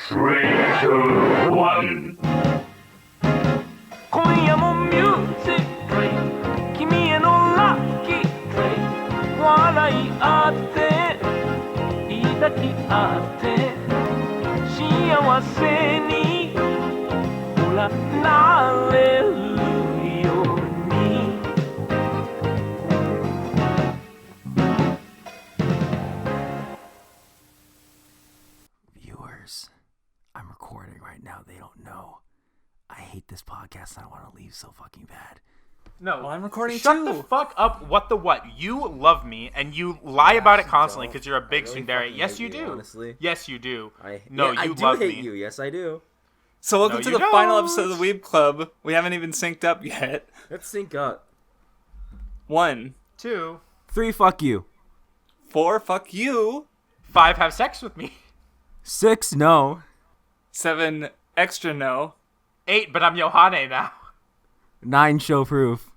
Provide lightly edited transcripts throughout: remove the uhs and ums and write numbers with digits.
3, 2, 1. 今夜もミュージック君へのラッキー笑い合って抱き合って幸せにほらなれるように Viewers, I'm recording right now. They don't know. I hate this podcast and I want to leave so fucking bad. No, well, I'm recording Shut too. the fuck up. What the what? You love me and you lie about it constantly because you're a big tsundere. Yes, you do. Honestly. Yes, you do. I you do love hate me. you. Yes, I do. So welcome No, to you the final don't. episode of the Weeb Club. We haven't even synced up yet. Let's sync up. 1, 2, 3, fuck you. 4, fuck you. 5, have sex with me. 6, no. 7, extra no. 8, but I'm Yohane now. 9, show proof.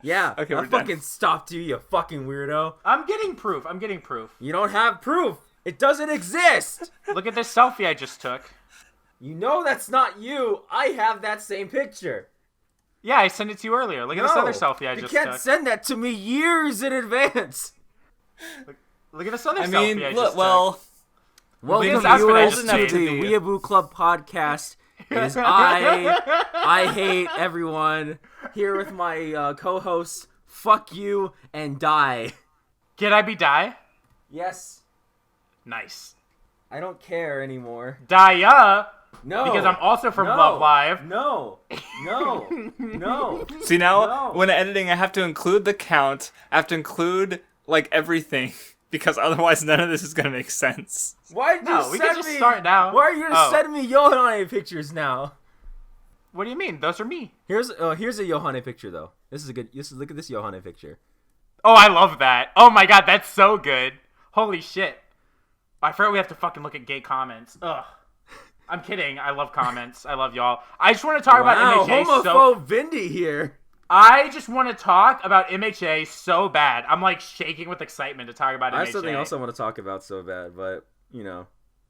Yeah, Okay, I we're done. fucking stopped you fucking weirdo. I'm getting proof. You don't have proof. It doesn't exist. Look at this selfie I just took. You know that's not you. I have that same picture. Yeah, I sent it to you earlier. Look at this other selfie I just You can't took. send that to me years in advance. Look at this other I selfie mean, I look, just well, Welcome Because that's what I viewers just to made. the Weeaboo Club podcast. It is I hate everyone, here with my co-hosts, fuck you and die. took. Can I be Die? Yes, Nice. I don't care anymore. Dia! No. Because I'm also from no, Love Live. No. No. see now, No. when editing, I have to include the count. I have to include, like, everything. Because otherwise none of this is going to make sense. Why did No, you we send can just me? start now. Why are you Oh. sending me Yohane pictures now? What do you mean? Those are me. Here's a Yohane picture though. Look at this Yohane picture. Oh, I love that. Oh my god, that's so good. Holy shit. I forgot we have to fucking look at gay comments. Ugh. I'm kidding. I love comments. I love y'all. I just want to talk about MHA homophobe Vindy here. I just want to talk about MHA so bad. I'm like shaking with excitement to talk about MHA. I have something else I want to talk about so bad, but you know.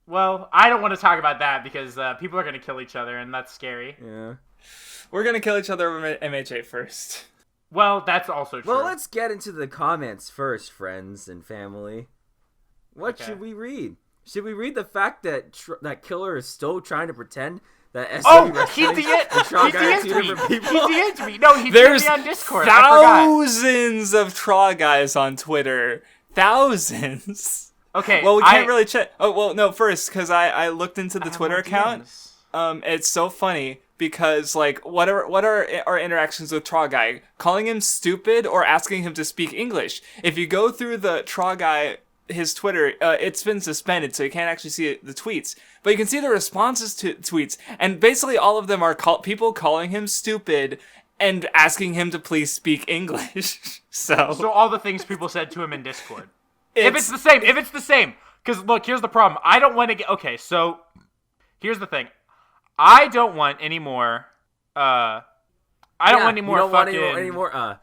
Well, I don't want to talk about that because people are going to kill each other and that's scary. Yeah. We're going to kill each other over MHA first. Well, that's also true. Well, let's get into the comments first, friends and family. What Okay. should we read? Should we read the fact that that Killer is still trying to pretend that SW Oh, he Wrestling DM'd and Tron Guy are two me. different people? He DM'd me. No, he There's DM'd me on Discord. I forgot. thousands of Traw guys on Twitter. Thousands. Okay. Well, we can't really check. Oh, well, no, first, because I looked into the I have Twitter more account. DMs. It's so funny because, like, what are our interactions with Traw Guy? Calling him stupid or asking him to speak English? If you go through the Traw Guy, his Twitter, it's been suspended, so you can't actually see the tweets. But you can see the responses to tweets, and basically all of them are people calling him stupid and asking him to please speak English. So all the things people said to him in Discord. If it's the same. Because, look, here's the problem. I don't want to get... Okay, so here's the thing. I don't want any more... I don't want any more fucking any more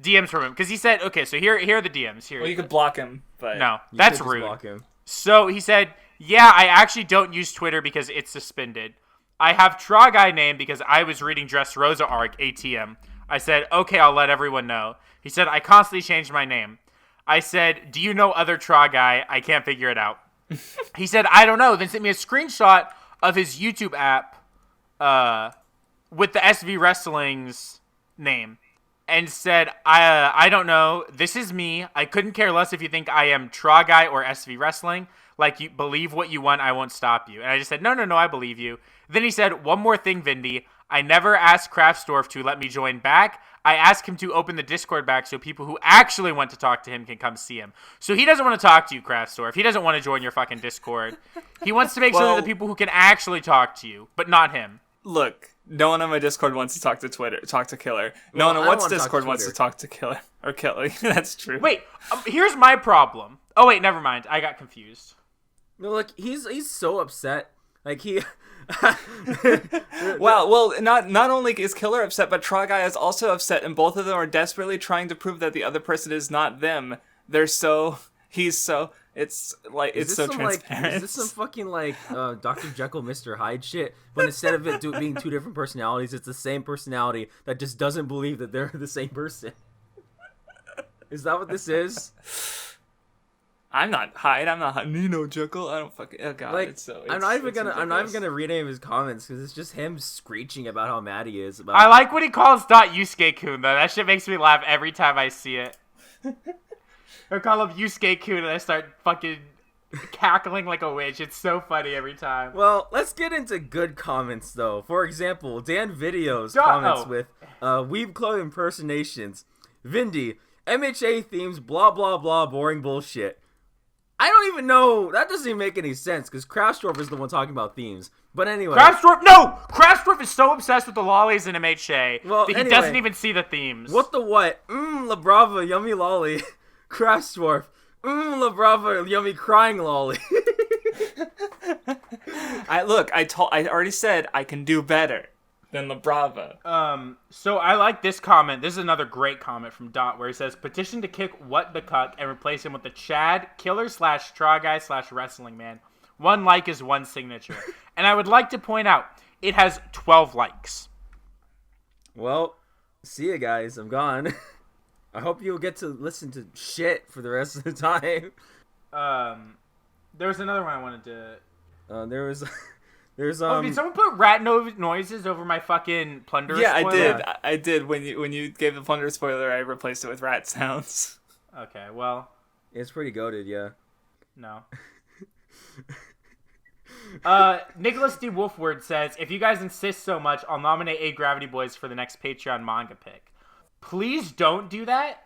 DMs from him. Because he said... Okay, so here are the DMs. Here. Well, you could block him, but... No, you that's could just rude. block him. So he said, yeah, I actually don't use Twitter because it's suspended. I have Traw Guy name because I was reading Dressrosa arc, ATM. I said, okay, I'll let everyone know. He said, I constantly change my name. I said, do you know other Traw Guy? I can't figure it out. He said, I don't know. Then sent me a screenshot of his YouTube app with the SV Wrestling's name. And said, I don't know. This is me. I couldn't care less if you think I am Traw Guy or SV Wrestling. Like, you believe what you want, I won't stop you. And I just said, no, I believe you. Then he said, one more thing, Vindy. I never asked Craftsdwarf to let me join back. I asked him to open the Discord back so people who actually want to talk to him can come see him. So he doesn't want to talk to you, Craftsdwarf. He doesn't want to join your fucking Discord. He wants to make sure that the people who can actually talk to you, but not him. Look, no one on my Discord wants to talk to Killer. No one on what's Discord wants to talk to Killer. Or Killer. That's true. Wait, here's my problem. Oh, wait, never mind. I got confused. No, like he's so upset. Like he Wow, well, not only is Killer upset, but Traw Guy is also upset, and both of them are desperately trying to prove that the other person is not them. He's so It's like Is it's this so some, transparent. Is this some fucking like Dr. Jekyll, Mr. Hyde shit? But instead of it being two different personalities, it's the same personality that just doesn't believe that they're the same person. Is that what this is? I'm not Hyde. I'm not Nino Jekyll. I don't fucking. Oh god, Like, it's I'm not even ridiculous. gonna read any of his comments because it's just him screeching about how mad he is about. I like when he calls Dot Yusuke-kun, though. That shit makes me laugh every time I see it. I call him Yusuke-kun and I start fucking cackling like a witch. It's so funny every time. Well, let's get into good comments though. For example, Dan Videos comments with Weeb Club impersonations. Vindy, MHA themes, blah blah blah, boring bullshit. I don't even know. That doesn't even make any sense because Craftsdwarf is the one talking about themes. But anyway. Craftsdwarf is so obsessed with the lollies in MHA Well, that he anyway, doesn't even see the themes. What the what? La Brava, yummy lolly. Craftsdwarf. La Brava, yummy crying lolly. I already said I can do better than La Brava. So I like this comment. This is another great comment from Dot where he says, petition to kick What the Cuck and replace him with the Chad, killer / straw guy / wrestling man. 1 like is 1 signature. And I would like to point out, it has 12 likes. Well, see ya guys. I'm gone. I hope you'll get to listen to shit for the rest of the time. There was another one I wanted to... There's did someone put rat noises over my fucking Plunderer Yeah, spoiler? I did. When you gave the Plunderer spoiler, I replaced it with rat sounds. Okay, well, It's pretty goated, yeah. no. Nicholas D. Wolfward says, if you guys insist so much, I'll nominate A Gravity Boys for the next Patreon manga pick. Please don't do that.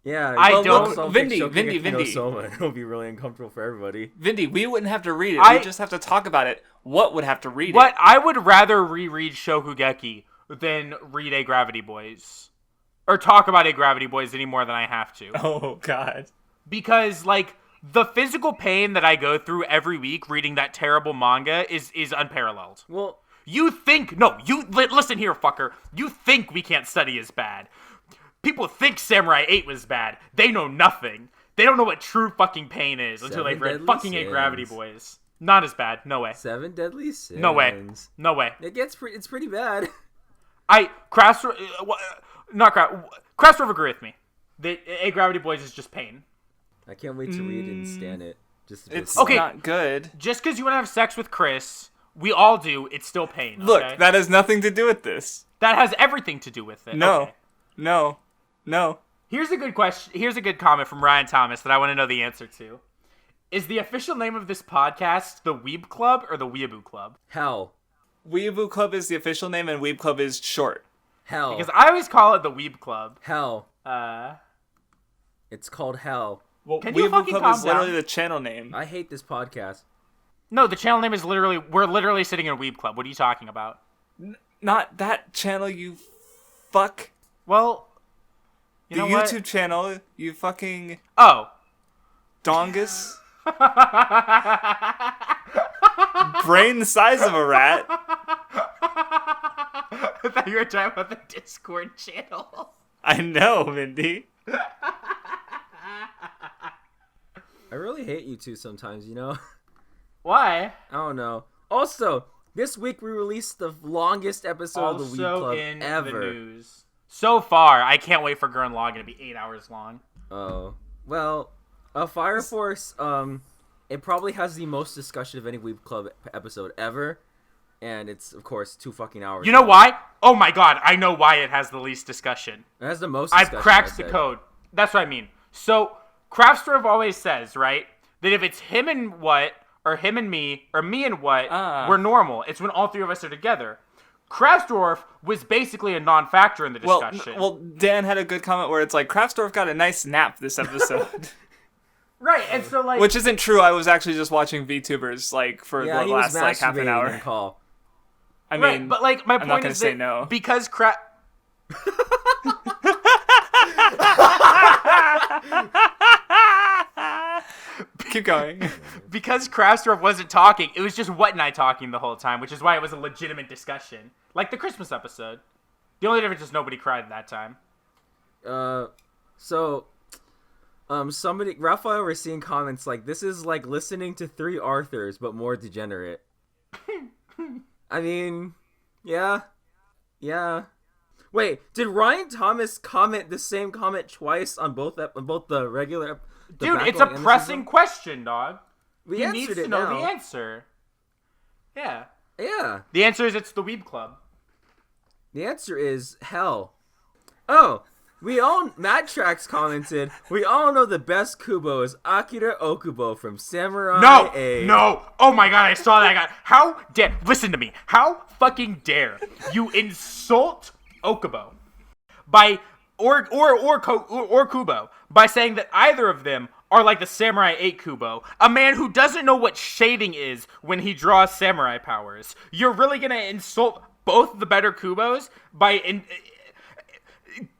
Yeah, I well, don't- look, Vindy. Soma. It'll be really uncomfortable for everybody. Vindy, we wouldn't have to read it. I- We just have to talk about it. What would have to read What it? I would rather reread Shokugeki than read A Gravity Boys. Or talk about A Gravity Boys any more than I have to. Oh, God. Because, like, the physical pain that I go through every week reading that terrible manga is unparalleled. Well, Listen here, fucker. You think we can't study is bad. People think Samurai 8 was bad. They know nothing. They don't know what true fucking pain is until they've read Deadly fucking A Gravity Sins. Boys. Not as bad. No way. 7 Deadly Sins. No way. No way. It's pretty bad. Craftsdwarf agree with me. A Gravity Boys is just pain. I can't wait to read it and stand it. Just It's Okay. not good. Just because you want to have sex with Chris, we all do, it's still pain. Look, okay? that has nothing to do with this. That has everything to do with it. No. Okay. No. Here's a good question. Here's a good comment from Ryan Thomas that I want to know the answer to. Is the official name of this podcast the Weeb Club or the Weeaboo Club? Hell. Weeaboo Club is the official name, and Weeb Club is short. Hell. Because I always call it the Weeb Club. Hell. Uh, It's called Hell. Well, Can you Weeaboo fucking Club calm is literally down? the channel name. I hate this podcast. no, the channel name is we're literally sitting in Weeb Club. What are you talking about? Not that channel, you fuck. Well, you The know YouTube what? channel, you fucking Oh. dongus. Brain the size of a rat. I thought you were talking about the Discord channel. I know, Mindy. I really hate you two sometimes, you know? Why? I don't know. Also, this week we released the longest episode of the Weeb Also Club in ever. the news. So far, I can't wait for Gurren Lagann to be 8 hours long. Oh. Well, Fire Force, it probably has the most discussion of any Weeb Club episode ever. And it's, of course, 2 fucking hours. You know long. why? Oh my god, I know why it has the least discussion. It has the most I've discussion, cracked I the said. code. That's what I mean. So, Craftsdwarf always says, right, that if it's him and what, or him and me, or me and what, we're normal. It's when all 3 of us are together. Craftsdwarf was basically a non-factor in the discussion. Well, Dan had a good comment where it's like, Craftsdwarf got a nice nap this episode. right, and so like... Which isn't true. I was actually just watching VTubers, like, for Yeah, the he was last, like, half an masturbating hour. in call. I mean, right, but like, my I'm not point gonna is say that no. because Keep going. because Craftsdwarf wasn't talking, it was just What and I talking the whole time, which is why it was a legitimate discussion. Like the Christmas episode. The only difference is nobody cried that time. So, Somebody, Raphael, was seeing comments like, this is like listening to 3 Arthurs, but more degenerate. I mean, yeah. Wait, did Ryan Thomas comment the same comment twice on both the regular? Dude, it's a pressing question, dog. He needs to know the answer. Yeah. Yeah. The answer is it's the Weeb Club. The answer is hell. Oh, Mad Tracks commented, we all know the best Kubo is Akira Okubo from Samurai A. No! Oh my god, I saw that guy. Listen to me. How fucking dare you insult Okubo or Kubo by saying that either of them are like the Samurai 8 Kubo, a man who doesn't know what shading is when he draws samurai powers. You're really gonna insult both the better Kubos by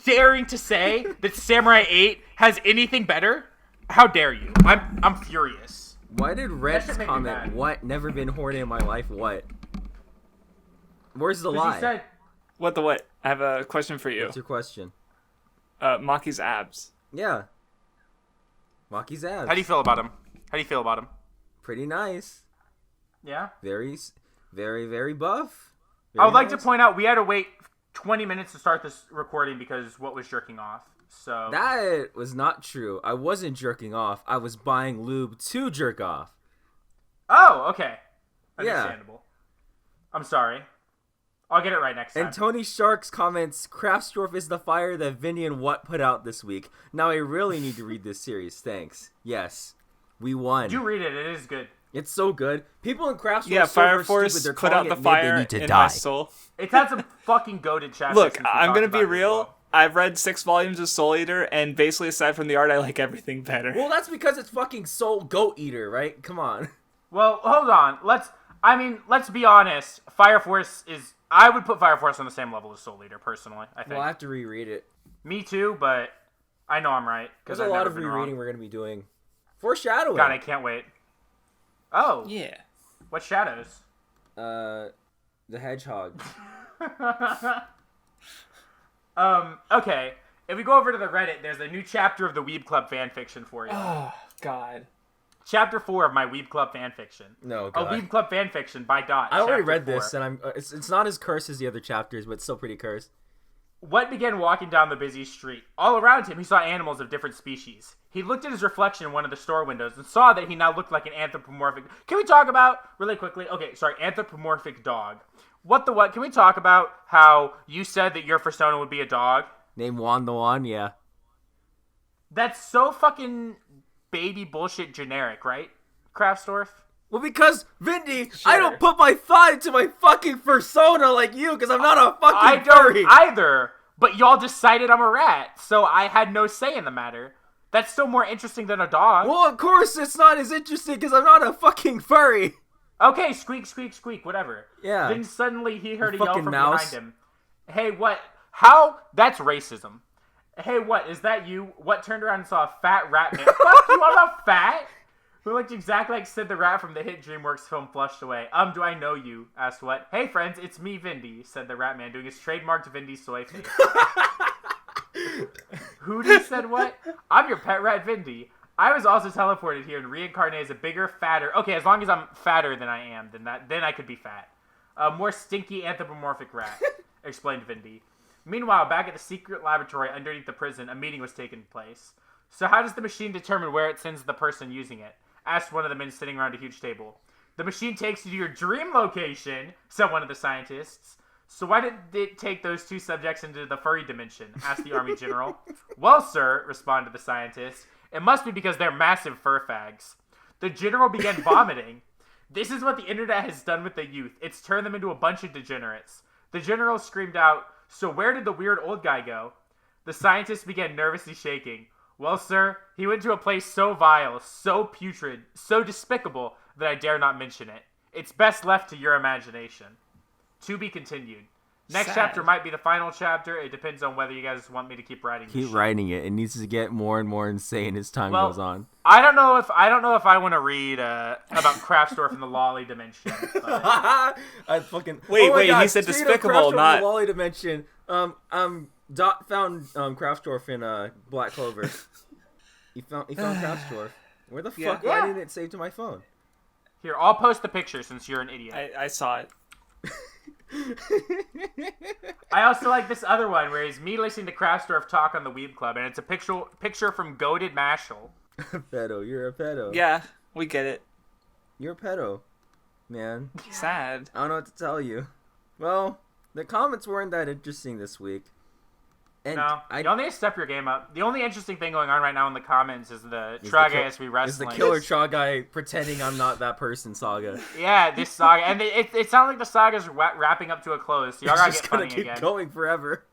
daring to say that Samurai 8 has anything better? How dare you? I'm furious. Why did Rex comment, what? Never been horny in my life, what? Where's the lie? He said, What the what? I have a question for you. What's your question? Maki's abs. Yeah. Maki's abs. How do you feel about him? Pretty nice. Yeah? Very, very, very buff. I would like to point out we had to wait 20 minutes to start this recording because what was jerking off. So that was not true. I wasn't jerking off. I was buying lube to jerk off. Oh, okay. Yeah. Understandable. I'm sorry. I'll get it right next time. And Tony Sharks comments, Craftsdwarf is the fire that Vindy and What put out this week. Now I really need to read this series. Thanks. Yes. We won. Do read it. It is good. It's so good. People in Craftsdwarf Yeah, Fire Force stupid. put out the fire in my soul. It's had some fucking goated chapters. Look, I'm going to be real. I've read 6 volumes of Soul Eater, and basically aside from the art, I like everything better. Well, that's because it's fucking Soul Goat Eater, right? Come on. Well, hold on. Let's be honest. Fire Force is... I would put Fire Force on the same level as Soul Eater, personally, I think. Well, I have to reread it. Me too, but I know I'm right. There's a lot of rereading we're going to be doing. Foreshadowing. God, I can't wait. Oh. Yeah. What shadows? The hedgehog. Okay. If we go over to the Reddit, there's a new chapter of the Weeb Club fanfiction for you. Oh, God. Chapter 4 of my Weeb Club fanfiction. No, God. A Weeb Club fanfiction by Dot. I already read 4. this, and it's not as cursed as the other chapters, but it's still pretty cursed. What began walking down the busy street? All around him, he saw animals of different species. He looked at his reflection in one of the store windows and saw that he now looked like an anthropomorphic... Can we talk about, really quickly... Okay, sorry, anthropomorphic dog. What? Can we talk about how you said that your persona would be a dog? Name Juan the Juan, yeah. That's so fucking baby bullshit generic, right, Craftsdwarf? Well, because, Vindy, Sure. I don't put my thought into my fucking persona like you, because I'm not a fucking I furry. don't either, but y'all decided I'm a rat, so I had no say in the matter. That's still more interesting than a dog. Well, of course it's not as interesting, because I'm not a fucking furry. Okay, squeak, squeak, squeak, whatever. Yeah. Then suddenly he heard a You yell fucking from mouse. behind him. Hey, what? How? That's racism. Hey, what? Is that you? What turned around and saw a fat rat man? Fuck you, I'm not fat! Who looked exactly like Sid the Rat from the hit DreamWorks film Flushed Away. Do I know you? Asked What. Hey, friends, it's me, Vindy, said the rat man, doing his trademarked Vindy soy face. Hootie said what? I'm your pet rat, Vindy. I was also teleported here and reincarnated as a bigger, fatter... Okay, as long as I'm fatter than I am, then I could be fat. A more stinky anthropomorphic rat, explained Vindy. Meanwhile, back at the secret laboratory underneath the prison, a meeting was taking place. So how does the machine determine where it sends the person using it? Asked one of the men sitting around a huge table. The machine takes you to your dream location, said one of the scientists. So why did it take those 2 subjects into the furry dimension? Asked the army general. Well, sir, responded the scientist, it must be because they're massive fur fags. The general began vomiting. This is what the internet has done with the youth. It's turned them into a bunch of degenerates. The general screamed out, so where did the weird old guy go? The scientist began nervously shaking. Well, sir, he went to a place so vile, so putrid, so despicable that I dare not mention it. It's best left to your imagination. To be continued. Next Sad. chapter might be the final chapter. It depends on whether you guys want me to keep writing. Keep writing it. It needs to get more and more insane as time goes on. I don't know if I want to read about Craftsdwarf in the lolly dimension. But... I fucking Wait, God, he said speaking of despicable, Craftsdwarf in not the lolly dimension. Dot found Craftsdwarf in Black Clover. You found Craftsdwarf. Where the Yeah. fuck? Why didn't it save to my phone? Here, I'll post the picture since you're an idiot. I saw it. I also like this other one where he's me listening to Craftsdwarf talk on the Weeb Club, and it's a picture from Goated Mashal. Pedo, you're a pedo. Yeah, we get it. You're a pedo, man. Sad. I don't know what to tell you. Well, the comments weren't that interesting this week. And No, you don't need to step your game up. The only interesting thing going on right now in the comments is the Tragai SB Wrestling. Is the killer Tragai pretending I'm not that person saga. Yeah, this saga. And it sounds like the saga's wrapping up to a close. So y'all gotta get funny keep again. going forever.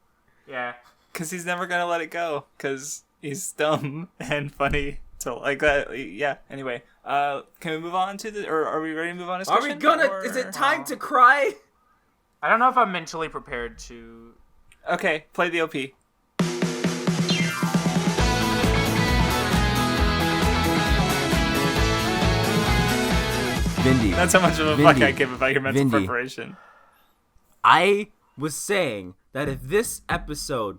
Yeah. Because he's never going to let it go. Because he's dumb and funny. So, like that. Yeah, anyway. Can we move on to the... Or are we ready to move on to Are we gonna... Or... Is it time to cry? I don't know if I'm mentally prepared to... Okay, play the OP. Vindy. That's how much of a Vindy. fuck I give about your mental Vindy. preparation. I was saying that if this episode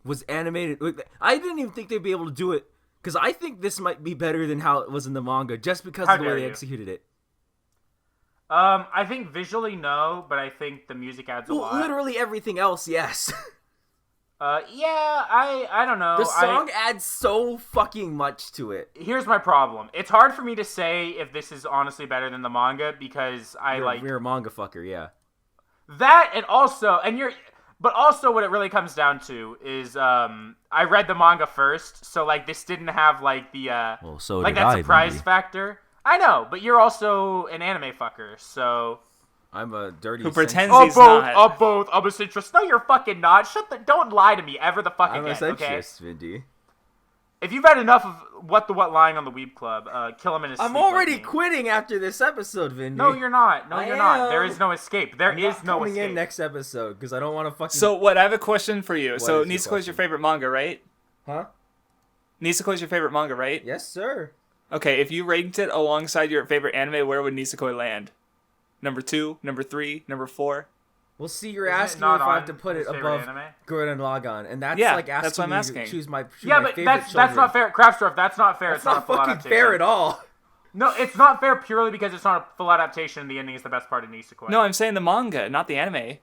was animated... I didn't even think they'd be able to do it. Because I think this might be better than how it was in the manga. Just because How of the way dare they you. executed it. I think visually, no, but I think the music adds a lot. Literally everything else, yes. Yeah, I don't know. The song adds so fucking much to it. Here's my problem. It's hard for me to say if this is honestly better than the manga because You're a manga fucker, yeah. that, and also, but also what it really comes down to is, I read the manga first, so, like, this didn't have, like, the, Well, so like, did that I, surprise Vindy. factor. I know, but you're also an anime fucker, so... I'm a dirty... Who pretends centrist. he's not. both, I'm a centrist. No, you're fucking not. Don't lie to me ever the fuck I'm again, a okay? centrist, Vindy. If you've had enough of what lying on the Weeb Club, kill him in his I'm sleep already like me. quitting after this episode, Vindy. No, you're not. No, I you're not. am. There is no escape. There I'm is not no coming escape. in next episode because I don't want to fucking... So, what? I have a question for you. What So, is your Nisekoi is your question? favorite manga, right? Huh? Nisekoi is your favorite manga, right? Yes, sir. Okay, if you ranked it alongside your favorite anime, where would Nisekoi land? Number 2, number 3, number 4? Well, see, you're Isn't it asking me not if I have on to put his it favorite above anime? Gurren Lagann, and that's Yeah, like asking that's what I'm me to asking. choose my Yeah, my but favorite that's children. not fair. Craftsdwarf, that's not fair. That's It's not a not full fucking adaptation. fair at all. No, it's not fair purely because it's not a full adaptation and the ending is the best part of Nisekoi. No, I'm saying the manga, not the anime.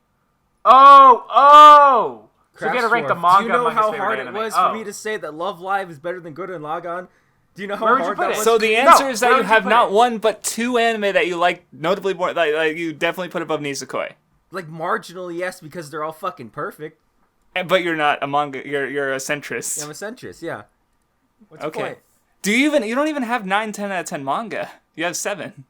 Oh! So you gotta rank the Craftsdwarf, manga do you know among his how favorite hard anime. it was Oh. for me to say that Love Live is better than Gurren Lagann? Do you know how Where would you hard put that it? was? So the answer is that where you would you have put not it? one but 2 anime that you like notably more, like you definitely put above Nisekoi. Like marginally, yes, because they're all fucking perfect. But you're not a manga. You're a centrist. I'm a centrist, yeah. What's the Okay. point? You don't even have 9, 10 out of 10 manga. You have 7.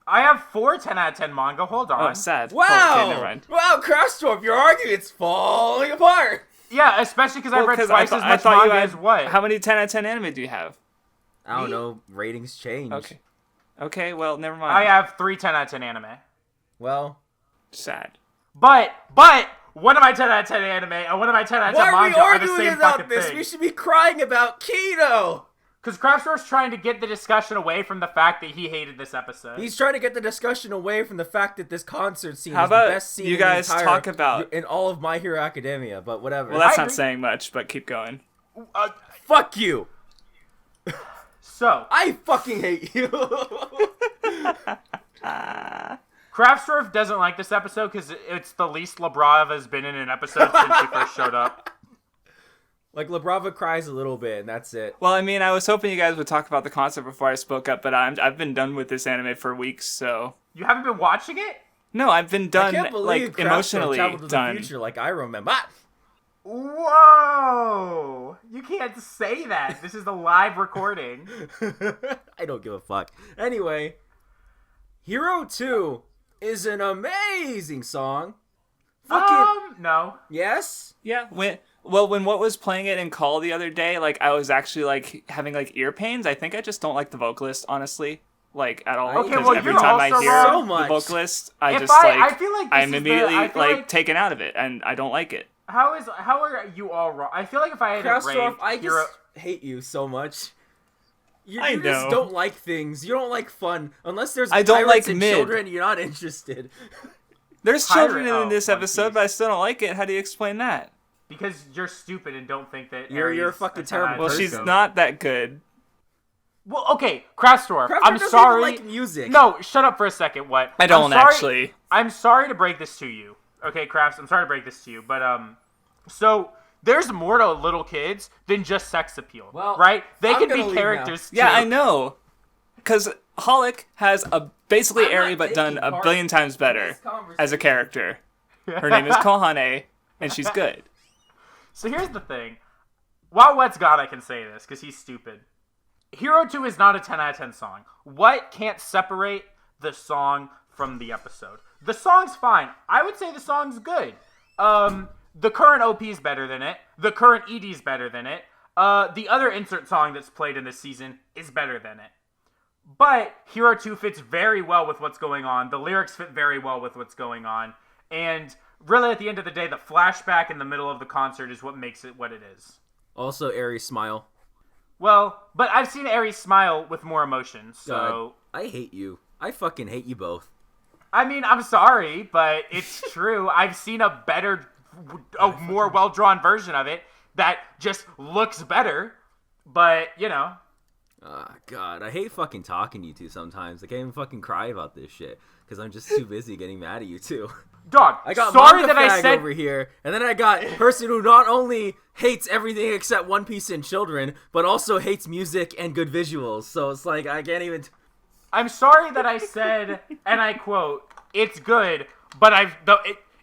I have 4 10 out of 10 manga. Hold on. Oh, sad. Wow! Oh, okay, never mind. Wow, Craftsdwarf, your argument's falling apart! Yeah, especially because I've read 'cause twice as much manga as what? How many 10 out of 10 anime do you have? I don't know, ratings change. Okay. Okay, well, never mind. I have 3 10 out of 10 anime. Well, Sad. But one of my 10 out of 10 anime and one of my 10 out of 10 why are we manga are the arguing same about fucking this? thing. We should be crying about Kino! Because Craftsdwarf's trying to get the discussion away from the fact that he hated this episode. He's trying to get the discussion away from the fact that this concert scene How is the about best scene you in guys the entire, talk about- in all of My Hero Academia, but whatever. Well, that's I not agree. saying much, but keep going. Fuck you! So, I fucking hate you! Craftsdwarf doesn't like this episode because it's the least Labrava has been in an episode since he first showed up. Like, Labrava cries a little bit, and that's it. Well, I mean, I was hoping you guys would talk about the concept before I spoke up, but I've been done with this anime for weeks, so... You haven't been watching it? No, I've been done, I can't believe like, Craftsdwarf emotionally traveled to done. the future like I remember. Ah! Whoa! You can't say that. This is the live recording. I don't give a fuck. Anyway, Hero 2 is an amazing song. Fucking No. Oh. yes. Yeah, when what was playing it in call the other day, like, I was actually, like, having, like, ear pains. I think I just don't like the vocalist, honestly. Like, at all. Okay, Because well, every you're time I also hear wrong. So the much. vocalist, I If just, I like, feel like this I'm is immediately, I feel like taken out of it, and I don't like it. How are you all wrong? I feel like if I had to Craftsdwarf, rate I just Hero... hate you so much. You I just know. don't like things. You don't like fun. Unless there's I don't pirates like and mid. children, you're not interested. There's children in Oh, this One episode, Piece. but I still don't like it. How do you explain that? Because you're stupid and don't think that You're a fucking terrible Well, person. she's not that good. Well, okay, Craftsdwarf, Craftsdwarf I'm doesn't sorry. even like music. No, shut up for a second. What? I don't actually. I'm sorry to break this to you. Okay, Crafts, I'm sorry to break this to you, but so there's more to little kids than just sex appeal, Well, right? They I'm can gonna be leave characters too. Yeah, I know. Because Holic has a basically I'm Eri, not but done taking a part billion times in better this conversation. as a character. Her name is Kohane, and she's good. So here's the thing. WattheWut's God, I can say this because he's stupid. Hero 2 is not a 10 out of 10 song. What can't separate the song from the episode? The song's fine. I would say the song's good. The current OP is better than it. The current ED is better than it. The other insert song that's played in this season is better than it. But Hero 2 fits very well with what's going on. The lyrics fit very well with what's going on. And really, at the end of the day, the flashback in the middle of the concert is what makes it what it is. Also, Aries smile. Well, but I've seen Aries smile with more emotion, so... God, I hate you. I fucking hate you both. I mean, I'm sorry, but it's true. I've seen a more well-drawn version of it that just looks better, but, you know... God, I hate fucking talking to you two sometimes. I can't even fucking cry about this shit, because I'm just too busy getting mad at you two. Dog, I got sorry Manga that I fag said... over here, and then I got person who not only hates everything except One Piece and children, but also hates music and good visuals. So it's like, I can't even... I'm sorry that I said, and I quote, it's good, but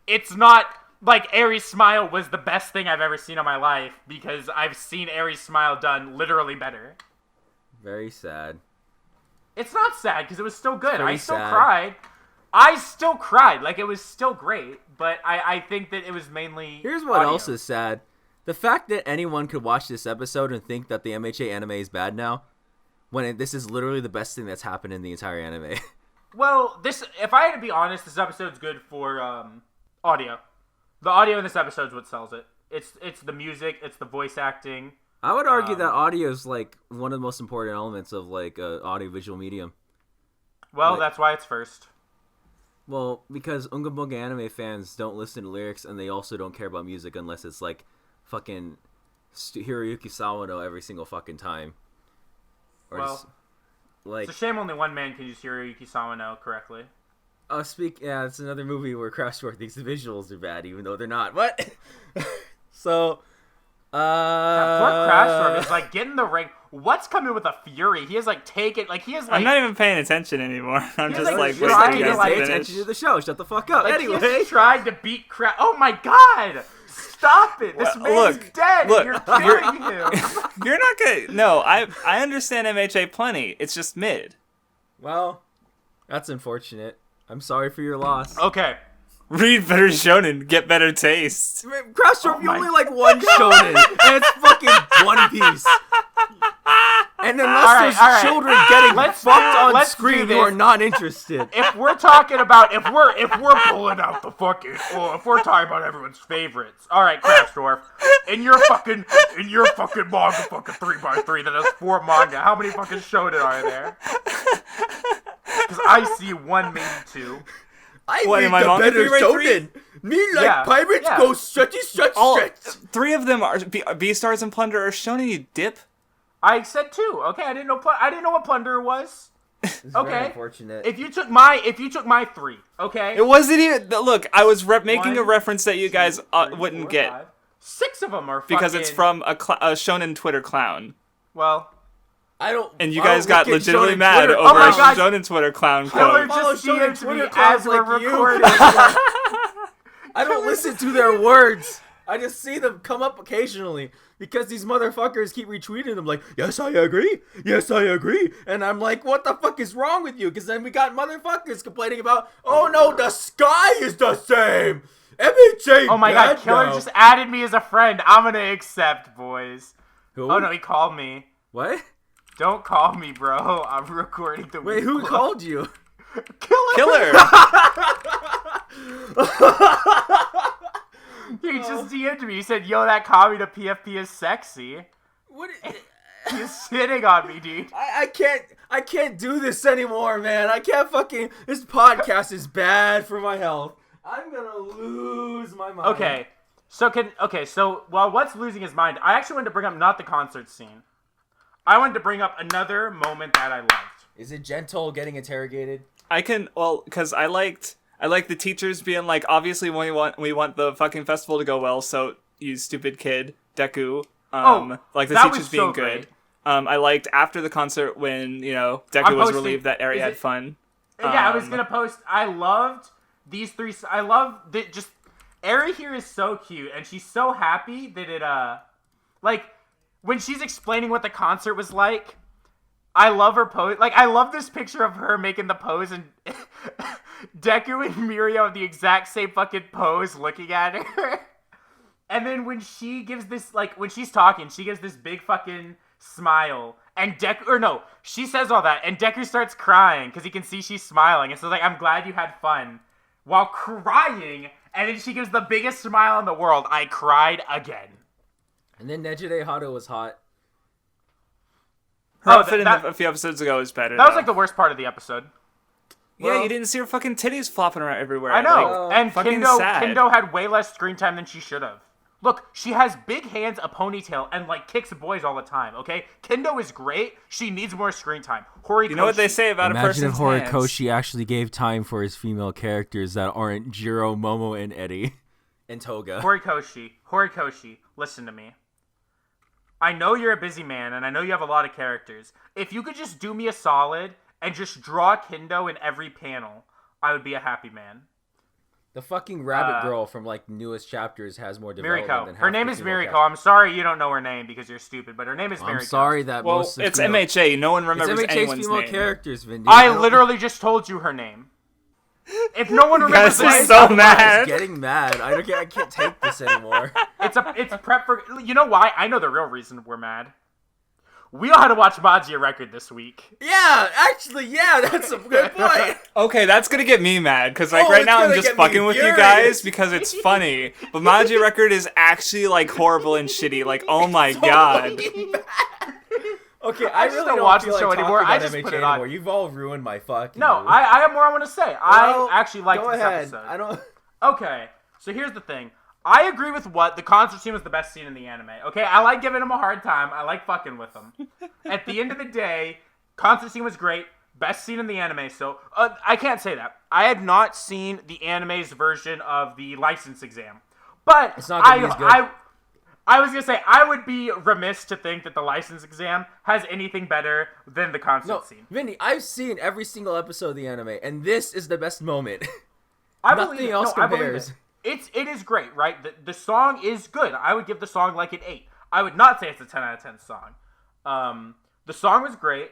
it's not... Like, Aries Smile was the best thing I've ever seen in my life, because I've seen Aries Smile done literally better. Very sad. It's not sad, because it was still good. I still sad. cried. I still cried. Like, it was still great, but I think that it was mainly Here's what audio. else is sad. The fact that anyone could watch this episode and think that the MHA anime is bad now, when this is literally the best thing that's happened in the entire anime. Well, if I had to be honest, this episode's good for audio. The audio in this episode is what sells it. It's the music, it's the voice acting. I would argue that audio is like one of the most important elements of like audio-visual medium. Well, Like- that's why it's first. Well, because Unga Bunga anime fans don't listen to lyrics, and they also don't care about music unless it's like fucking Hiroyuki Sawano every single fucking time. Or Well, just, like, it's a shame only one man can use Hiroyuki Sawano correctly. yeah, it's another movie where Craftsdwarf thinks the visuals are bad, even though they're not. What? So, Poor Craftsdwarf is like, get in the ring. What's coming with a fury? He has like taken, like he has like. I'm not even paying attention anymore. I'm He's just like like trying waiting for to, you guys like, to pay finish. attention to the show. Shut the fuck up. Like, Anyway. he's tried to beat Craft. Oh my god! Stop it! This Well, man's dead. look, You're killing him. You're not gonna. No, I understand MHA plenty. It's just mid. Well, that's unfortunate. I'm sorry for your loss. Okay. Read better shonen, get better taste. Craftsdwarf, you my only like one shonen, and it's fucking One Piece. And unless All right, there's all right. children getting Let's fucked on let's do screen, this. you are not interested. If we're talking about if we're pulling out the fucking if we're talking about everyone's favorites, all right, Craftsdwarf, in your fucking manga fucking 3x3 that has 4 manga, how many fucking shonen are there? Because I see 1, maybe 2. I What, read am I the wrong? better 3x3? shonen. Me like Yeah, pirates yeah. go stretchy. All 3 of them are B-Stars and Plunderer. Shonen, you dip. I said 2. Okay, I didn't know what Plunderer was. Okay. Very unfortunate. If you took my 3, okay. It wasn't even. Look, I was making a 1, reference that you guys 3, wouldn't 4, get 5. 6 of them are fucking, because it's from a shonen Twitter clown, well. I don't. and you I don't guys got look at legitimately shonen mad Twitter. over Oh my a God. shonen Twitter clown Killer quote. follow just shonen DM'd Twitter me clowns as we're like you. recording. I don't listen to their words. I just see them come up occasionally because these motherfuckers keep retweeting them like, yes, I agree. Yes, I agree. And I'm like, what the fuck is wrong with you? Because then we got motherfuckers complaining about, oh no, the sky is the same. MHA Oh my god, bad Killer now. just added me as a friend. I'm gonna accept, boys. Who? Oh no, he called me. What? Don't call me, bro. I'm recording the Wait, who Weeb called you? Killer? Killer. He just DM'd me. He said, yo, that copy to PFP is sexy. What? He's sitting on me, dude. I can't do this anymore, man. I can't fucking. This podcast is bad for my health. I'm gonna lose my mind. Okay. So while What's losing his mind, I actually wanted to bring up not the concert scene. I wanted to bring up another moment that I loved. Is it Gentle getting interrogated? Because I liked the teachers being like, obviously we want the fucking festival to go well, so you stupid kid, Deku. Like the teachers being good. Great. I liked after the concert when, Deku was relieved that Eri had fun. Yeah, I was gonna post. I loved these three. I love that. Just Eri here is so cute, and she's so happy that it. Like when she's explaining what the concert was like. I love her pose. Like I love this picture of her making the pose, and Deku and Mirio have the exact same fucking pose, looking at her. And then when she gives this, when she's talking, she gives this big fucking smile. And she says all that, and Deku starts crying because he can see she's smiling. And so, I'm glad you had fun while crying. And then she gives the biggest smile in the world. I cried again. And then Nejire Hato was hot. Her outfit a few episodes ago was better. That was, the worst part of the episode. Yeah, you didn't see her fucking titties flopping around everywhere. I know. And sad. Kendo had way less screen time than she should have. Look, she has big hands, a ponytail, and kicks boys all the time, okay? Kendo is great. She needs more screen time. Horikoshi. You know what they say about a person's Imagine if Horikoshi actually gave time for his female characters that aren't Jiro, Momo, and Eddie. And Toga. Horikoshi, listen to me. I know you're a busy man, and I know you have a lot of characters. If you could just do me a solid and just draw Kendo in every panel, I would be a happy man. The fucking rabbit girl from newest chapters has more development than half her name is Miriko. Cast. I'm sorry you don't know her name because you're stupid, but her name is Miriko. I'm sorry that most it's MHA. No one remembers it's MHA's anyone's female name. Characters, Vindy. I literally just told you her name. If no one remembers, guys are so mad. I'm getting mad. I can't take this anymore. It's prep for. You know why? I know the real reason we're mad. We all had to watch Magia Record this week. Yeah, actually, that's a good point. Okay, that's gonna get me mad, because right now I'm just fucking with you guys because it's funny. But Magia Record is actually horrible and shitty. Oh my god. Okay, I really don't watch feel the show like anymore. talking I about just MHA put it anymore. on. You've all ruined my fucking No, mood. I have more I want to say. Well, I actually liked go this ahead. episode. I don't. Okay, so here's the thing. I agree with the concert scene was the best scene in the anime. Okay, I like giving him a hard time. I like fucking with him. At the end of the day, concert scene was great. Best scene in the anime. So I can't say that. I had not seen the anime's version of the license exam, but it's not gonna be as good. I was gonna say I would be remiss to think that the license exam has anything better than the concert scene. Vinny, I've seen every single episode of the anime, and this is the best moment. Nothing else compares. It is great, right? The song is good. I would give the song an 8. I would not say it's a 10 out of 10 song. The song was great.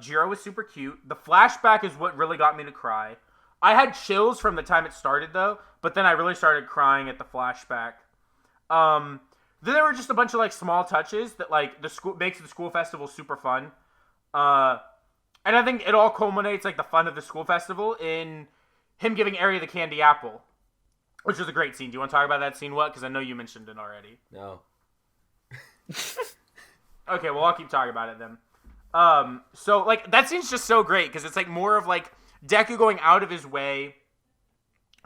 Jiro was super cute. The flashback is what really got me to cry. I had chills from the time it started, though, but then I really started crying at the flashback. Then there were just a bunch of small touches that the school makes the school festival super fun. And I think it all culminates the fun of the school festival in him giving Eri the candy apple. Which was a great scene. Do you want to talk about that scene, What? Because I know you mentioned it already. No. Okay, well, I'll keep talking about it then. So, that scene's just so great, because it's, more of, Deku going out of his way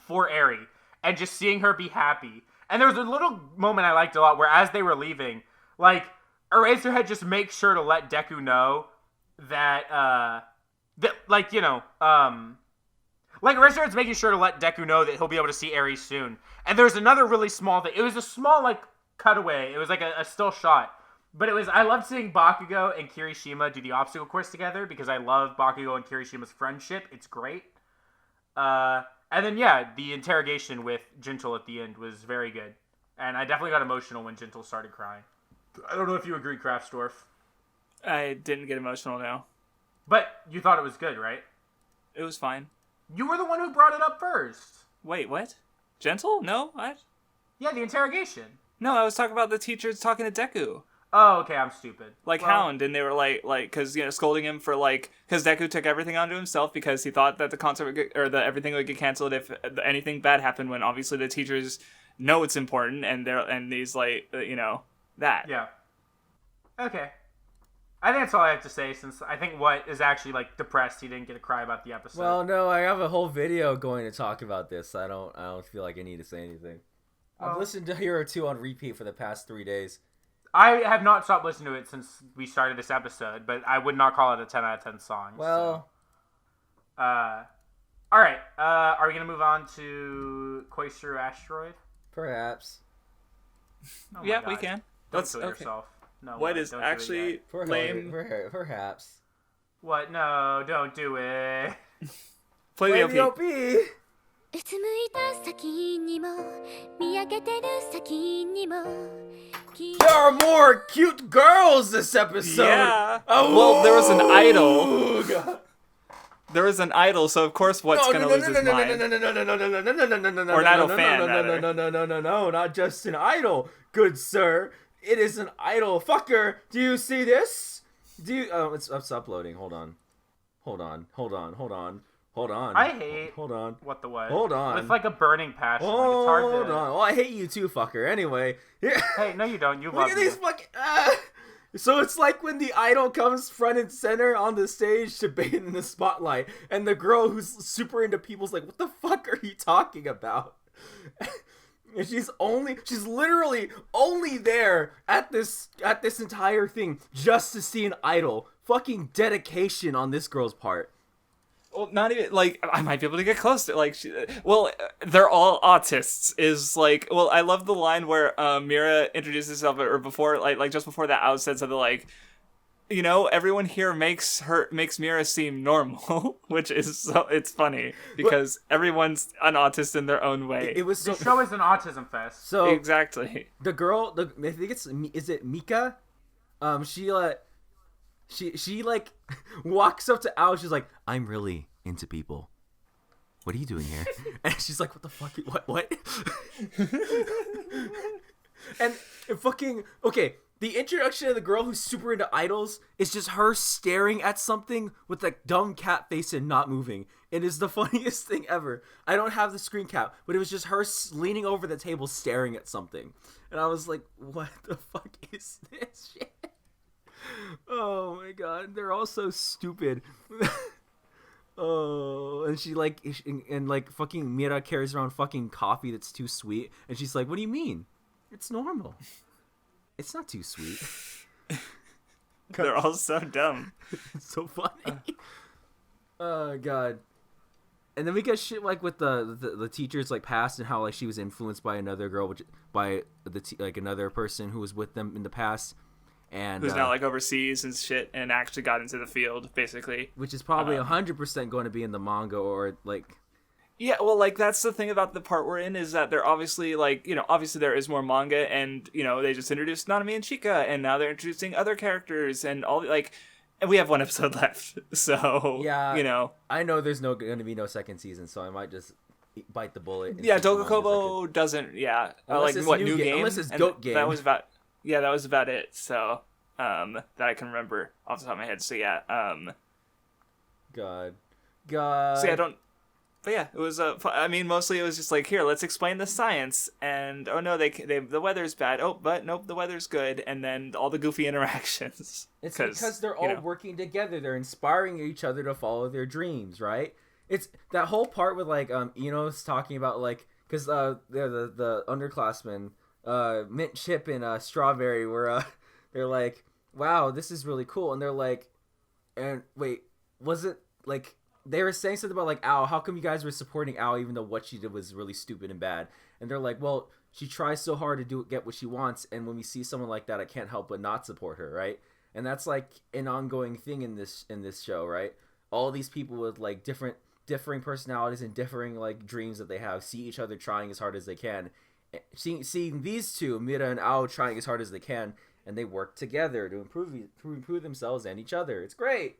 for Eri, and just seeing her be happy. And there was a little moment I liked a lot, where as they were leaving, Eraserhead just makes sure to let Deku know that, Eraserhead's making sure to let Deku know that he'll be able to see Eri soon. And there's another really small thing. It was a small, cutaway. It was, a still shot. But I loved seeing Bakugo and Kirishima do the obstacle course together because I love Bakugo and Kirishima's friendship. It's great. And then, the interrogation with Gentle at the end was very good. And I definitely got emotional when Gentle started crying. I don't know if you agree, Craftsdwarf. I didn't get emotional, no. But you thought it was good, right? It was fine. You were the one who brought it up first. Wait, what? Gentle? No? What? Yeah, the interrogation. No, I was talking about the teachers talking to Deku. Oh, okay, I'm stupid. Hound, and they were because scolding him for because Deku took everything onto himself because he thought that the concert would get, or everything would get canceled if anything bad happened. When obviously the teachers know it's important, and he's that. Yeah. Okay. I think that's all I have to say, since I think What is actually depressed he didn't get a cry about the episode. Well, no, I have a whole video going to talk about this. I don't feel like I need to say anything. I've listened to Hero 2 on repeat for the past 3 days. I have not stopped listening to it since we started this episode, but I would not call it a 10 out of 10 song. Well, so. All right. Are we gonna move on to Koisuru Asteroid? perhaps. Oh my Yeah, God. we can. Don't Let's do it okay. yourself. No. What way. is Don't do it actually yet. lame? Perhaps. What? No, don't do it. Play Play the the OP. OP. うつむいた先にも見上げてる先にも There are more cute girls this episode. Yeah. Oh, Well, there was an idol. God. There was an idol, so of course, what's gonna lose his mind? Or an idol fan, rather. No, not just an idol, good sir. It is an idol. Fucker, do you see this? Do you? Oh, it's uploading. Hold on. I hate Hold on. What the what? Hold on. With like a burning passion. Like, it's hard Hold to. on. Well, I hate you too, fucker. Anyway. Hey, no, you don't. You Look love at me. these fucking. So it's like when the idol comes front and center on the stage to bathe in the spotlight, and the girl who's super into people's like, what the fuck are you talking about? And she's literally only there at this entire thing just to see an idol. Fucking dedication on this girl's part. Well, not even like I might be able to get close to like. They're all autists. Is like, well, I love the line where Mira introduces herself, or before, like just before that, out said something like, you know, everyone here makes Mira seem normal, which is it's funny because everyone's an autist in their own way. It was so. The show is an autism fest. So Exactly. the girl, I think is it Mika? She like walks up to Al. She's like, I'm really into people. What are you doing here? And she's like, what the fuck? What? and fucking okay. The introduction of the girl who's super into idols is just her staring at something with like dumb cat face and not moving. It is the funniest thing ever. I don't have the screen cap, but it was just her leaning over the table staring at something. And I was like, what the fuck is this shit? Oh my god, they're all so stupid. Oh, and she like, and like fucking Mira carries around fucking coffee that's too sweet. And she's like, what do you mean? It's normal. It's not too sweet. They're all so dumb. It's so funny. Oh god. And then we get shit like with the teacher's like past and how like she was influenced by another girl, by like another person who was with them in the past, and Who's now like overseas and shit, and actually got into the field, basically. which is probably 100% going to be in the manga or like. Yeah, well, like, that's the thing about the part we're in, is that they're obviously, like, you know, obviously there is more manga, and, you know, they just introduced Nanami and Chika, and now they're introducing other characters, and all, like, and we have one episode left, so, Yeah, you know. I know there's going to be no second season, so I might just bite the bullet. and Yeah, take the manga Dogakobo doesn't, yeah. Unless Like, it's what, new new game- game? unless it's And Goat Game. That was about it, so, that I can remember off the top of my head, so yeah, God. so yeah, But yeah, it was I mean, mostly it was just like, here, let's explain the science, and oh no, the weather's bad. Oh, but nope, the weather's good, and then all the goofy interactions. It's because they're all working together. They're inspiring each other to follow their dreams, right? It's that whole part with like Eno's talking about like, because the underclassmen, Mint Chip and Strawberry were they're like, wow, this is really cool, and they're like, and wait, was it like. They were saying something about like, Al, how come you guys were supporting Al even though what she did was really stupid and bad? And they're like, well, she tries so hard to get what she wants, and when we see someone like that, I can't help but not support her, right? And that's like an ongoing thing in this show, right? All these people with like differing personalities and differing like dreams that they have see each other trying as hard as they can. Seeing these two, Mira and Ao, trying as hard as they can, and they work together to improve themselves and each other. It's great.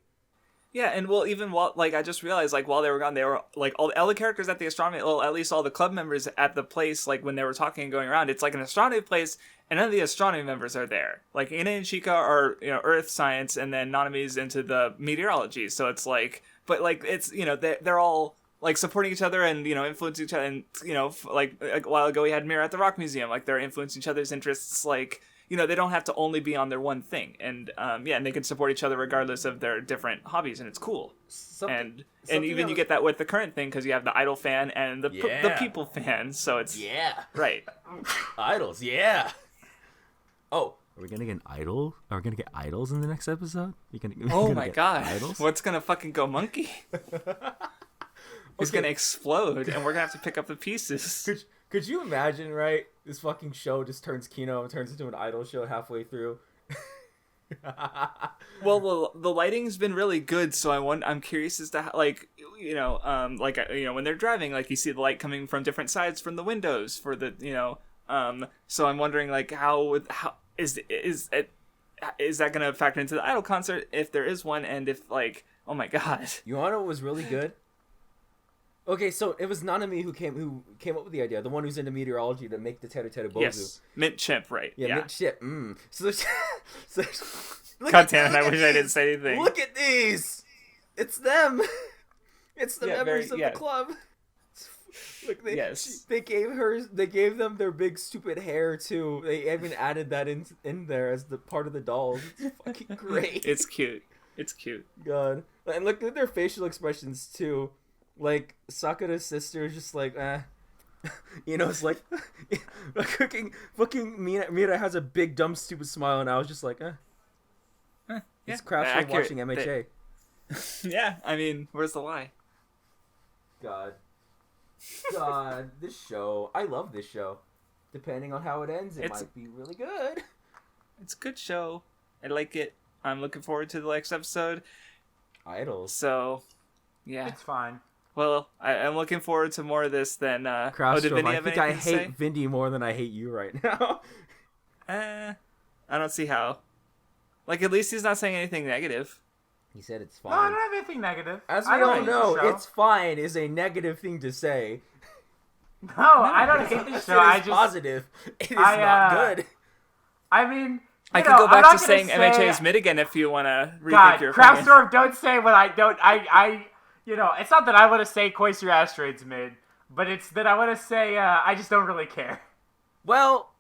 Yeah, and well, even while, like, I just realized, like, while they were gone, they were, like, all the characters at the astronomy, well, at least all the club members at the place, like, when they were talking and going around, it's like an astronomy place, and none of the astronomy members are there. Like, Ina and Chika are, you know, earth science, and then Nanami's into the meteorology, so it's like, but, like, it's, you know, they're all, like, supporting each other and, you know, influencing each other, and, you know, like, a while ago we had Mira at the Rock Museum, like, they're influencing each other's interests, like, they don't have to only be on their one thing, and and they can support each other regardless of their different hobbies, and it's cool. And even you get that with the current thing because you have the idol fan and the people fan, so it's right. Idols, yeah. Oh, are we gonna get an idol? Are we gonna get idols in the next episode? Oh my god, idols? What's gonna fucking go monkey? It's gonna explode, and we're gonna have to pick up the pieces. Could you imagine, right? This fucking show just turns into an idol show halfway through. Well, the lighting's been really good, so I'm curious as to how, when they're driving, like you see the light coming from different sides from the windows for the, so I'm wondering like how is that gonna factor into the idol concert if there is one, and if like, oh my god. You wanna know what was really good? Okay, so it was Nanami who came up with the idea, the one who's into meteorology to make the Teru Teru Bozu. Yes, Mint Chip, right? Yeah, Mint Chip. So God damn it! I wish I didn't say anything. Look at these. It's them. It's the members of the club. Look, they gave them their big stupid hair too. They even added that in there as the part of the dolls. It's fucking great. It's cute. God, and look at their facial expressions too. Like, Sakura's sister is just like, it's like, fucking Mira has a big, dumb, stupid smile, and I was just like, It's Craftsdwarf watching MHA. Yeah, I mean, where's the lie? God, this show, I love this show. Depending on how it ends, it might be really good. It's a good show. I like it. I'm looking forward to the next episode. Idols. So, yeah. It's fine. Well, I'm looking forward to more of this than Craftsdwarf. I think I hate Vindy more than I hate you right now. I don't see how. Like, at least he's not saying anything negative. He said it's fine. No, I don't have anything negative. As we all know, it's fine is a negative thing to say. No, I don't hate the show. It's positive. It is not good. I mean, I could go back to saying MHA is mid again if you want to rethink your opinion. Craftsdwarf, don't say what I don't. It's not that I want to say Koisuru Asteroid's mid, but it's that I want to say I just don't really care. Well,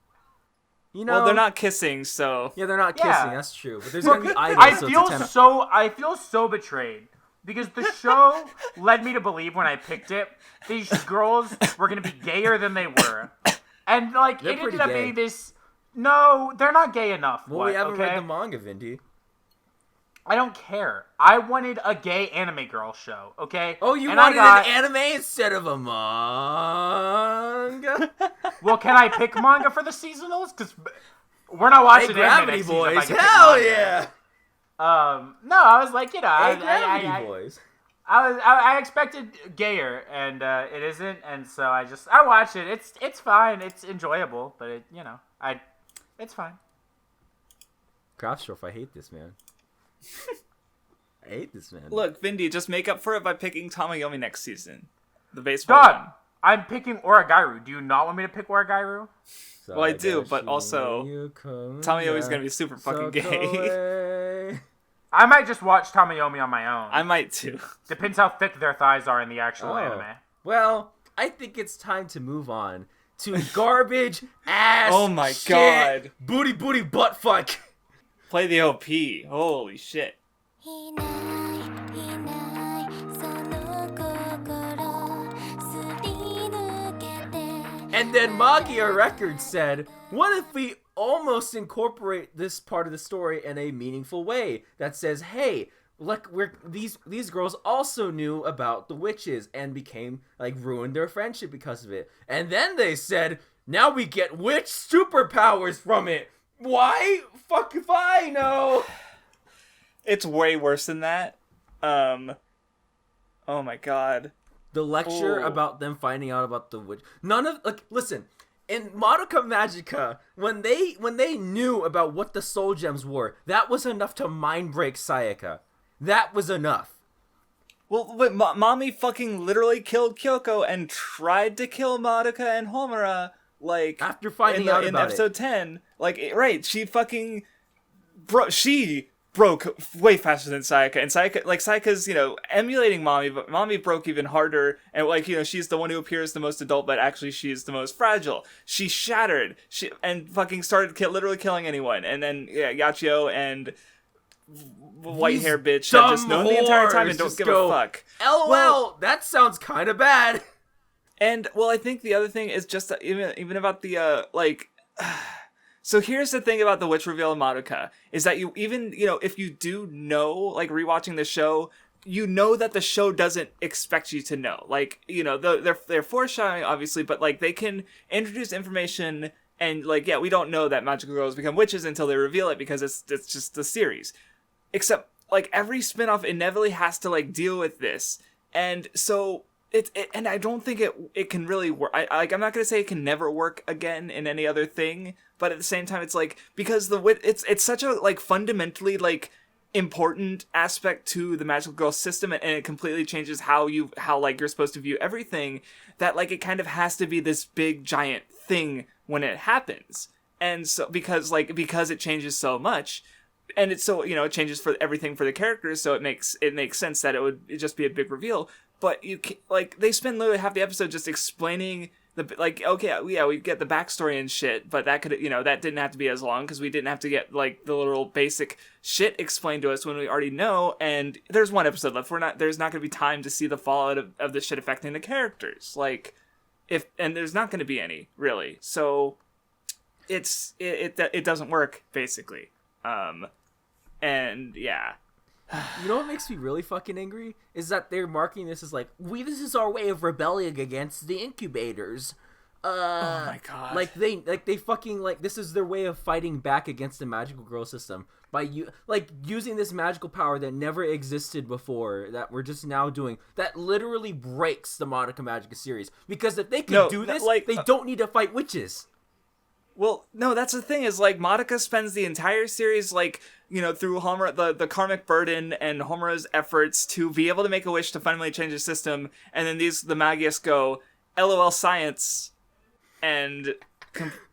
well, they're not kissing, so yeah, they're not kissing. That's true. But there's gonna be idols. I feel so betrayed because the show led me to believe when I picked it these girls were gonna be gayer than they were, and like it ended up being this. No, they're not gay enough. Well, we haven't read the manga, Vindy. I don't care. I wanted a gay anime girl show, okay? Oh, you wanted an anime instead of a manga? Well, can I pick manga for the seasonals? Because we're not watching Gravity anime Boys. next season. Hell yeah! No, I was like, Gravity Boys. I expected gayer, and it isn't, and so I watch it. It's fine. It's enjoyable, but it's fine. Craftsdwarf, I hate this, man. I hate this, man. Look, Vindy, just make up for it by picking Tamayomi next season. The baseball one. I'm picking Oragairu. Do you not want me to pick Oragairu? So well, I do, but also Tamayomi's going to be super fucking gay. I might just watch Tamayomi on my own. I might too. Depends how thick their thighs are in the actual anime. Well, I think it's time to move on to garbage ass. Oh my god. Booty butt fuck. Play the OP. Holy shit. And then Magia Record said, what if we almost incorporate this part of the story in a meaningful way that says, hey, look, these girls also knew about the witches and became, ruined their friendship because of it. And then they said, now we get witch superpowers from it. Why? Fuck if I know. It's way worse than that. Oh my god. The lecture about them finding out about the witch. Listen, in Madoka Magica, when they knew about what the soul gems were, that was enough to mind break Sayaka. That was enough. Well, wait, Mommy fucking literally killed Kyoko and tried to kill Madoka and Homura. After finding out about it. In episode 10, right, she fucking... she broke way faster than Sayaka, and Sayaka's, emulating Mommy, but Mommy broke even harder, and she's the one who appears the most adult, but actually she's the most fragile. She shattered, and fucking started literally killing anyone, and then Yachio and white hair bitch have just known the entire time and don't give a fuck. LOL, well, that sounds kind of bad. And I think the other thing is just that even about the So here's the thing about the witch reveal in Madoka, is that if you do know, rewatching the show, that the show doesn't expect you to know. They're foreshadowing, obviously, but, they can introduce information, and, we don't know that magical girls become witches until they reveal it, because it's just the series. Except, every spin-off inevitably has to, deal with this. And so... and I don't think it can really work. I'm not gonna say it can never work again in any other thing, but at the same time, it's because it's such a fundamentally important aspect to the magical girl system, and it completely changes how you're supposed to view everything, that it kind of has to be this big giant thing when it happens. And so because it changes so much, and it's so it changes for everything for the characters, so it makes sense that it would just be a big reveal. But they spend literally half the episode just explaining we get the backstory and shit, but that that didn't have to be as long, because we didn't have to get the little basic shit explained to us when we already know. And there's one episode left. There's not going to be time to see the fallout of the shit affecting the characters. And there's not going to be any, really. So it doesn't work, basically. And yeah. You know what makes me really fucking angry? Is that they're marking this as this is our way of rebelling against the incubators. Oh my god. They fucking, this is their way of fighting back against the magical girl system. By using this magical power that never existed before, that we're just now doing, that literally breaks the Madoka Magica series. Because if they can do this, they don't need to fight witches. Well, no, that's the thing, is Madoka spends the entire series through Homura, the karmic burden and Homura's efforts to be able to make a wish to fundamentally change the system, and then the Magius go, LOL science, and...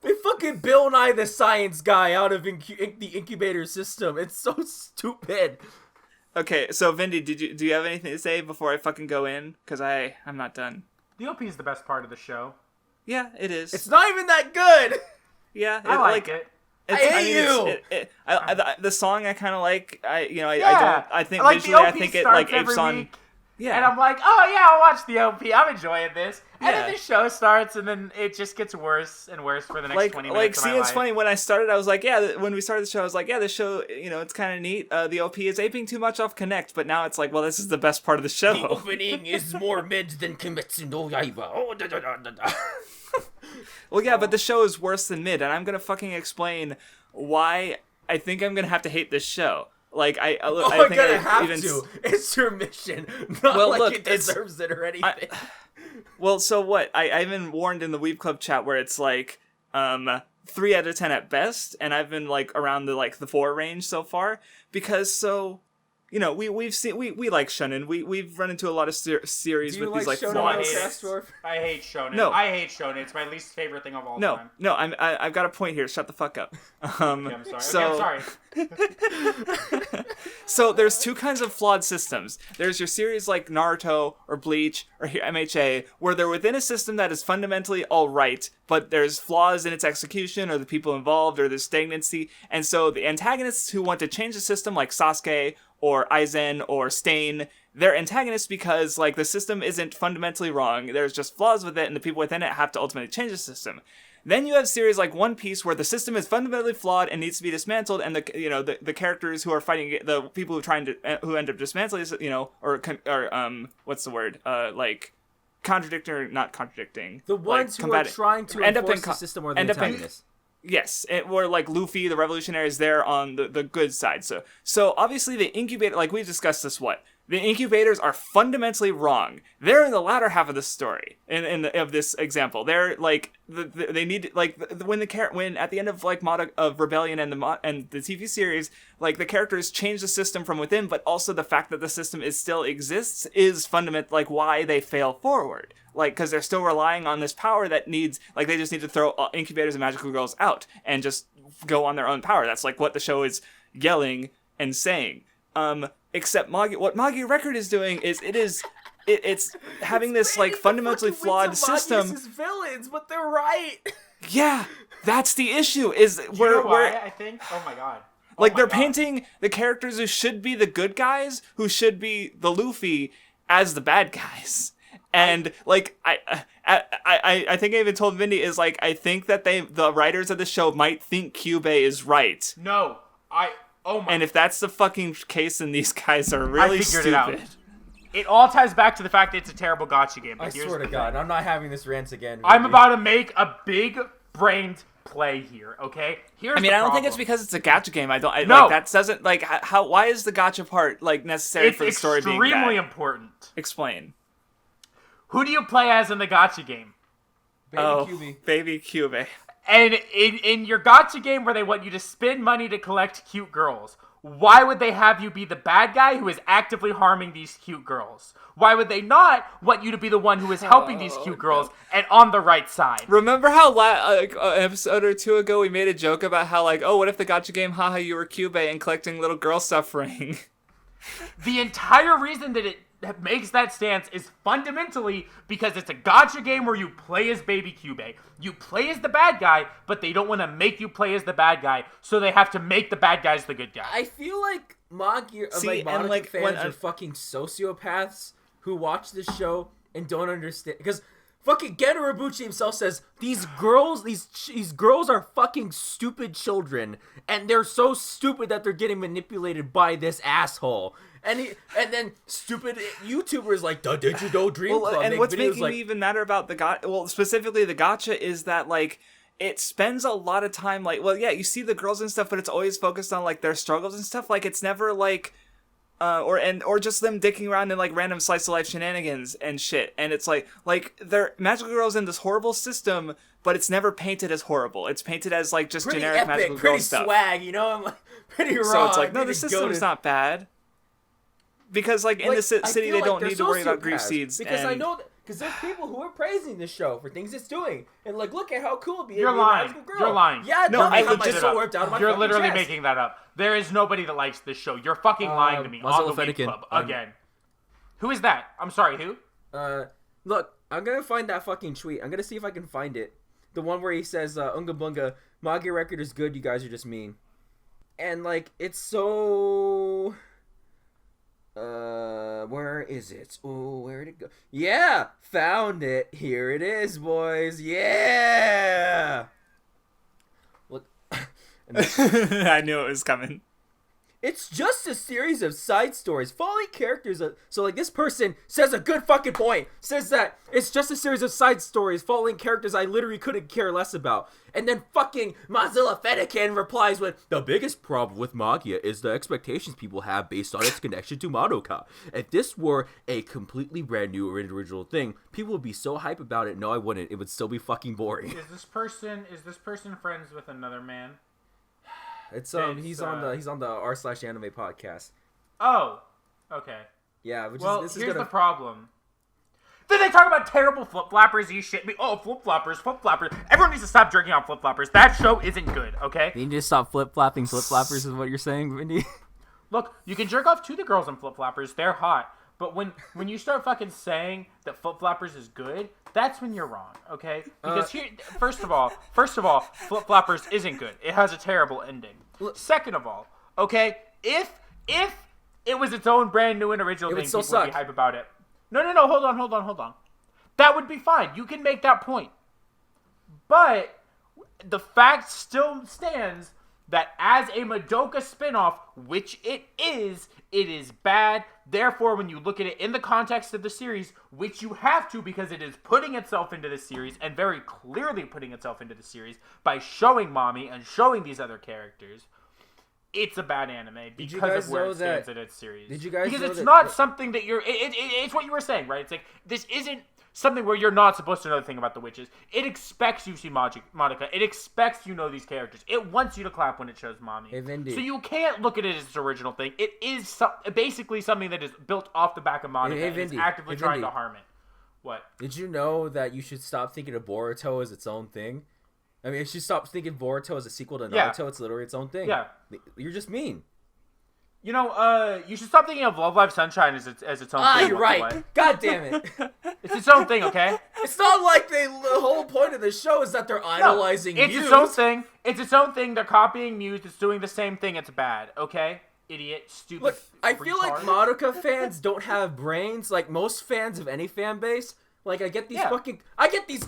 They fucking Bill Nye the Science Guy out of the incubator system. It's so stupid. Okay, so Vindy, do you have anything to say before I fucking go in? Because I'm not done. The OP is the best part of the show. Yeah, it is. It's not even that good! Yeah, I like it. I hate you. The song I kind of like. I think visually I think it apes on. Yeah. And I'm like, oh yeah, I'll watch the OP. I'm enjoying this. And then the show starts, and then it just gets worse and worse for the next 20 minutes. See, it's funny, when I started, I was like, when we started the show, I was like, this show, it's kind of neat. The OP is aping too much off Connect, but now it's well, this is the best part of the show. The opening is more mid than Kimetsu no Yaiba. Oh, da da da da da. Well, yeah, but the show is worse than mid, and I'm gonna fucking explain why I think I'm gonna have to hate this show. I think I'm gonna have to. It's your mission. Not it deserves it or anything. So what? I've been warned in the Weeb Club chat where it's 3 out of 10 at best, and I've been around the 4 range so far, because we've seen we like shonen. We've run into a lot of series with these flaws. I hate shonen. No. I hate shonen. It's my least favorite thing of all time. No, I've got a point here. Shut the fuck up. I'm sorry. So there's 2 kinds of flawed systems. There's your series like Naruto or Bleach or MHA, where they're within a system that is fundamentally all right, but there's flaws in its execution or the people involved or there's stagnancy. And so the antagonists who want to change the system, like Sasuke or Aizen or Stain, they're antagonists because the system isn't fundamentally wrong. There's just flaws with it, and the people within it have to ultimately change the system. Then you have series like One Piece, where the system is fundamentally flawed and needs to be dismantled, and the characters who are fighting, the people who end up dismantling, what's the word? Contradicting or not contradicting. The ones who are trying to enforce the system are the antagonists. Yes, or Luffy, the revolutionaries, they're on the good side. So obviously the incubator, we discussed this, the incubators are fundamentally wrong. They're in the latter half of the story, of this example. They're they need when at the end of of Rebellion and the TV series, the characters change the system from within, but also the fact that the system still exists is fundamental, why they fail forward. Because they're still relying on this power that needs, they just need to throw incubators and magical girls out and just go on their own power. That's what the show is yelling and saying. Except what Magia Record is doing is it's having this like fundamentally flawed system. Magia's villains, but they're right. Yeah, that's the issue. Is why, I think? Oh my god. Like they're painting the characters who should be the good guys, who should be the Luffy, as the bad guys. And like I think I even told Vindy is like I think that the writers of the show might think Kyubey is right. No, And if that's the fucking case, then these guys are really stupid. It out. It all ties back to the fact that it's a terrible gacha game. I swear to God, I'm not having this rant again. Vindy. I'm about to make a big-brained play here. Okay, I don't think it's because it's a gacha game. No, like, that doesn't like how. Why is the gacha part like necessary for the story being bad? It's extremely important. Explain. Who do you play as in the gacha game? Baby Kyubey. And in your gacha game where they want you to spend money to collect cute girls, why would they have you be the bad guy who is actively harming these cute girls? Why would they not want you to be the one who is helping these cute girls and on the right side? Remember how episode or two ago we made a joke about how like, oh, what if the gacha game, haha, you were Kyubey and collecting little girl suffering? The entire reason that it makes that stance is fundamentally because it's a gacha game where you play as Baby Kyubey. You play as the bad guy, but they don't want to make you play as the bad guy, so they have to make the bad guys the good guy. I feel like Magia fans are fucking sociopaths who watch this show and don't understand. Because fucking Gen Urobuchi himself says these girls are fucking stupid children, and they're so stupid that they're getting manipulated by this asshole. And then stupid YouTubers like the Digital Dream Club and what's making me even matter about the gacha, specifically the gacha, is that like it spends a lot of time like, you see the girls and stuff, but it's always focused on like their struggles and stuff. Like it's never like or just them dicking around in like random slice of life shenanigans and shit. And it's like they're magical girls in this horrible system, but it's never painted as horrible. It's painted as like just pretty generic epic, magical girl stuff. Pretty swag, you know? I'm like pretty raw. So it's like, no, the system's not bad. Because like in the city they don't need to worry about grief seeds. Because I know because there's people who are praising this show for things it's doing, and like look at how cool it be. You're lying. You're lying. Yeah, no, I legit so worked out of my You're literally chest. making that up. There is nobody that likes this show. You're fucking lying to me on the Weeb Club again. Who is that? I'm sorry, who? Look, I'm gonna find that fucking tweet. I'm gonna see if I can find it. The one where he says, "Unga bunga, Magia Record is good. You guys are just mean," and like it's so. Where is it? Oh, where'd it go? Yeah! Found it! Here it is, boys! Yeah! Look. I knew it was coming. It's just a series of side stories following characters. So, like, this person says a good fucking point. Says that it's just a series of side stories following characters I literally couldn't care less about. And then fucking Mozilla Fennekin replies with, the biggest problem with Magia is the expectations people have based on its connection to Madoka. If this were a completely brand new or original thing, people would be so hype about it. No, I wouldn't. It would still be fucking boring. Is this person friends with another man? He's on the r/anime podcast. Oh, okay. Yeah, here's the problem. Then they talk about terrible flip floppers. You shit me. Oh, flip floppers. Everyone needs to stop drinking on flip floppers. That show isn't good. Okay. You need to stop flip flopping flip floppers. Is what you're saying, Vindy? Look, you can jerk off to the girls in flip floppers. They're hot. But when you start fucking saying that flip floppers is good, that's when you're wrong, okay? Because first of all, flip floppers isn't good. It has a terrible ending. Second of all, okay, if it was its own brand new and original thing, people would be hype about it. No, hold on. That would be fine. You can make that point. But the fact still stands that as a Madoka spinoff, which it is bad. Therefore, when you look at it in the context of the series, which you have to because it is putting itself into the series and very clearly putting itself into the series by showing Mommy and showing these other characters, it's a bad anime because of where it stands in its series. Did you guys because know it's not something that you're... It's what you were saying, right? It's like, this isn't something where you're not supposed to know the thing about the witches. It expects you to see Madoka. It expects you know these characters. It wants you to clap when it shows Mommy. Hey, Vindy. So you can't look at it as its original thing. It is basically something that is built off the back of Madoka and is actively trying to harm it. What? Did you know that you should stop thinking of Boruto as its own thing? I mean, you should stop thinking Boruto as a sequel to Naruto. Yeah. It's literally its own thing. Yeah. You're just mean. You know, you should stop thinking of Love Live Sunshine as its own thing. You're right. God damn it. It's its own thing, okay? It's not like the whole point of the show is that they're idolizing it's Muse. its own thing. It's its own thing. They're copying Muse. It's doing the same thing. It's bad, okay? Idiot, stupid. Look, I feel like retard. Madoka fans don't have brains. Like most fans of any fan base. Like I get these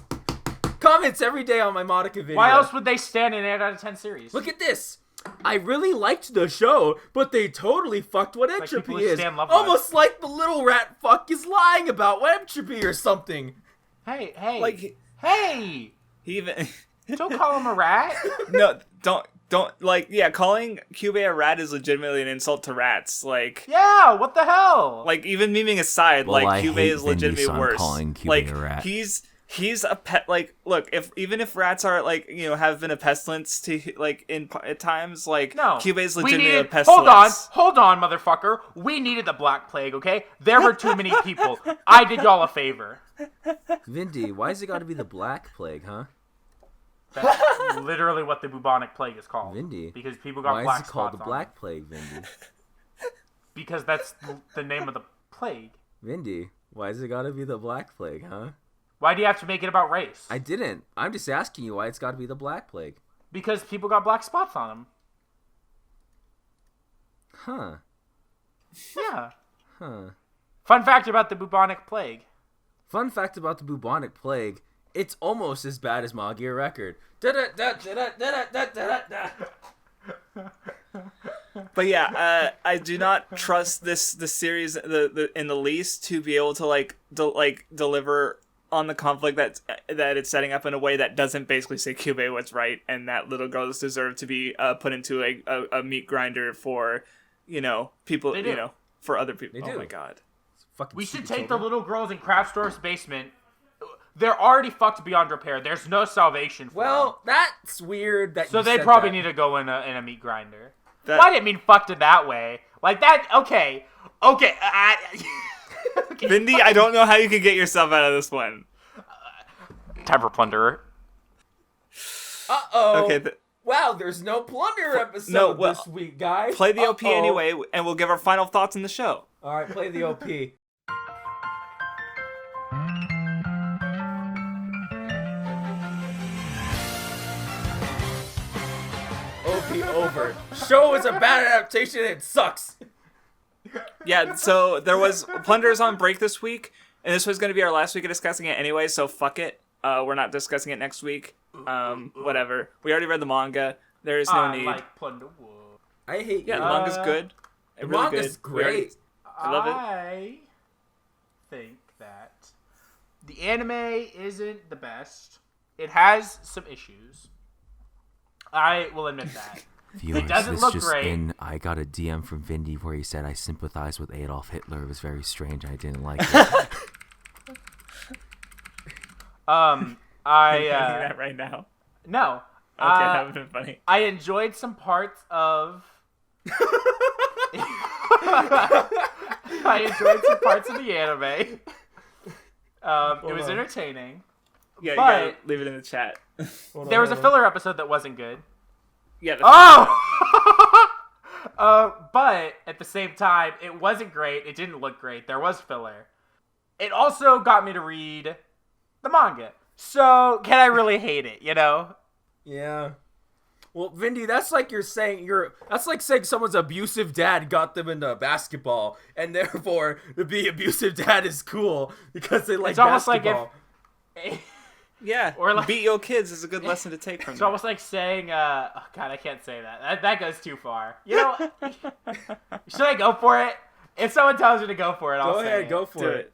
comments every day on my Madoka video. Why else would they stand an 8 out of 10 series? Look at this. I really liked the show, but they totally fucked what entropy people who is. stand Love Live. Almost like the little rat fuck is lying about entropy or something. Hey. Like, Hey! he even Don't call him a rat. no, don't like calling Kyubey a rat is legitimately an insult to rats. Like Yeah, what the hell? like even memeing aside, Well, I like Kyubey hate is Vindy, legitimately so I'm worse. calling Kyubey like a rat. he's a pet. Like look, if rats are like have been a pestilence to like at times, like No. Kyubey's We legitimately a needed, pestilence. hold on, motherfucker. We needed the Black Plague, okay? There were too many people. I did y'all a favor. Vindy, why has it got to be the Black Plague, huh? That's literally what the bubonic plague is called. Vindy, Because people got why black is it called spots the on Black them. Plague, Vindy? Because that's the name of the plague. Vindy, why has it got to be the Black Plague, huh? Why do you have to make it about race? I didn't. I'm just asking you why it's got to be the Black Plague. Because people got black spots on them. Huh. Yeah. Huh. Fun fact about the bubonic plague. Fun fact about the bubonic plague, it's almost as bad as Magia Record. But yeah, I do not trust the series in the least to be able to deliver on the conflict that it's setting up in a way that doesn't basically say Kyubey was right and that little girls deserve to be put into a meat grinder for people They do. for other people. They Oh do. my god. Fucking We should stupid take the children. little girls in Craftsdwarf's basement. They're already fucked beyond repair. There's no salvation for them. Well, that's weird that So you they said probably that. need to go in a meat grinder. That- Well, I didn't mean fucked in that way. Like that. Okay. Okay. Vindy, I don't know how you can get yourself out of this one. Time for Plunderer. Uh-oh. Okay, Wow, there's no Plunderer episode No, well, this week, guys. play the OP Uh-oh. anyway, and we'll give our final thoughts in the show. All right, play the OP. OP over. Show is a bad adaptation and it sucks. Yeah, so there was Plunderer's on break this week, and this was going to be our last week of discussing it anyway, so fuck it. We're not discussing it next week. Whatever. We already read the manga. There is no I need. like Plunderer. I hate Yeah, you. the manga's good. The Really manga's good. We already- great. I love it. I think that the anime isn't the best. It has some issues. I will admit that. Viewers, doesn't this look just great. in, I got a DM from Vindy where he said I sympathize with Adolf Hitler. It was very strange. I didn't like it. I'm I doing that right now. no. Okay, that would have been funny. I enjoyed some parts of. I enjoyed some parts of the anime. It was entertaining. Yeah, you but- gotta leave it in the chat. There was a filler episode that wasn't good. Yeah. Oh! But at the same time, it wasn't great. It didn't look great. There was filler. It also got me to read the manga. So, can I really hate it, you know? Yeah. Well, Vindy, that's like that's like saying someone's abusive dad got them into basketball, and therefore to be abusive dad is cool because they like It's almost like basketball. Yeah, Or like- beat your kids is a good lesson to take from It's that. almost like saying, oh god, I can't say that. That goes too far. You know, should I go for it? If someone tells you to go for it, I'll Go say ahead, it. go for Do it.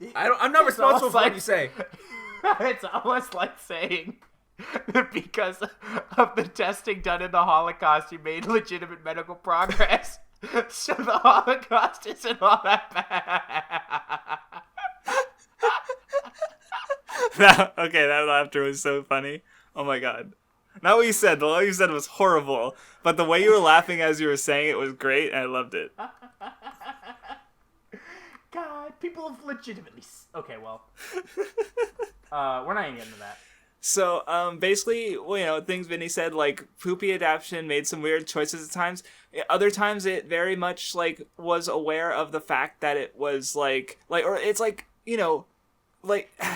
it. I'm not responsible almost for what like- you say. It's almost like saying that because of the testing done in the Holocaust, you made legitimate medical progress. So the Holocaust isn't all that bad. Okay, that laughter was so funny. Oh my god. Not what you said. The what you said was horrible. But the way you were laughing as you were saying it was great, and I loved it. God, people have legitimately. Okay, well, we're not gonna get into that. So, basically, well, things Vinny said, like, poopy adaptation made some weird choices at times. Other times it very much, like, was aware of the fact that it was, or it's like,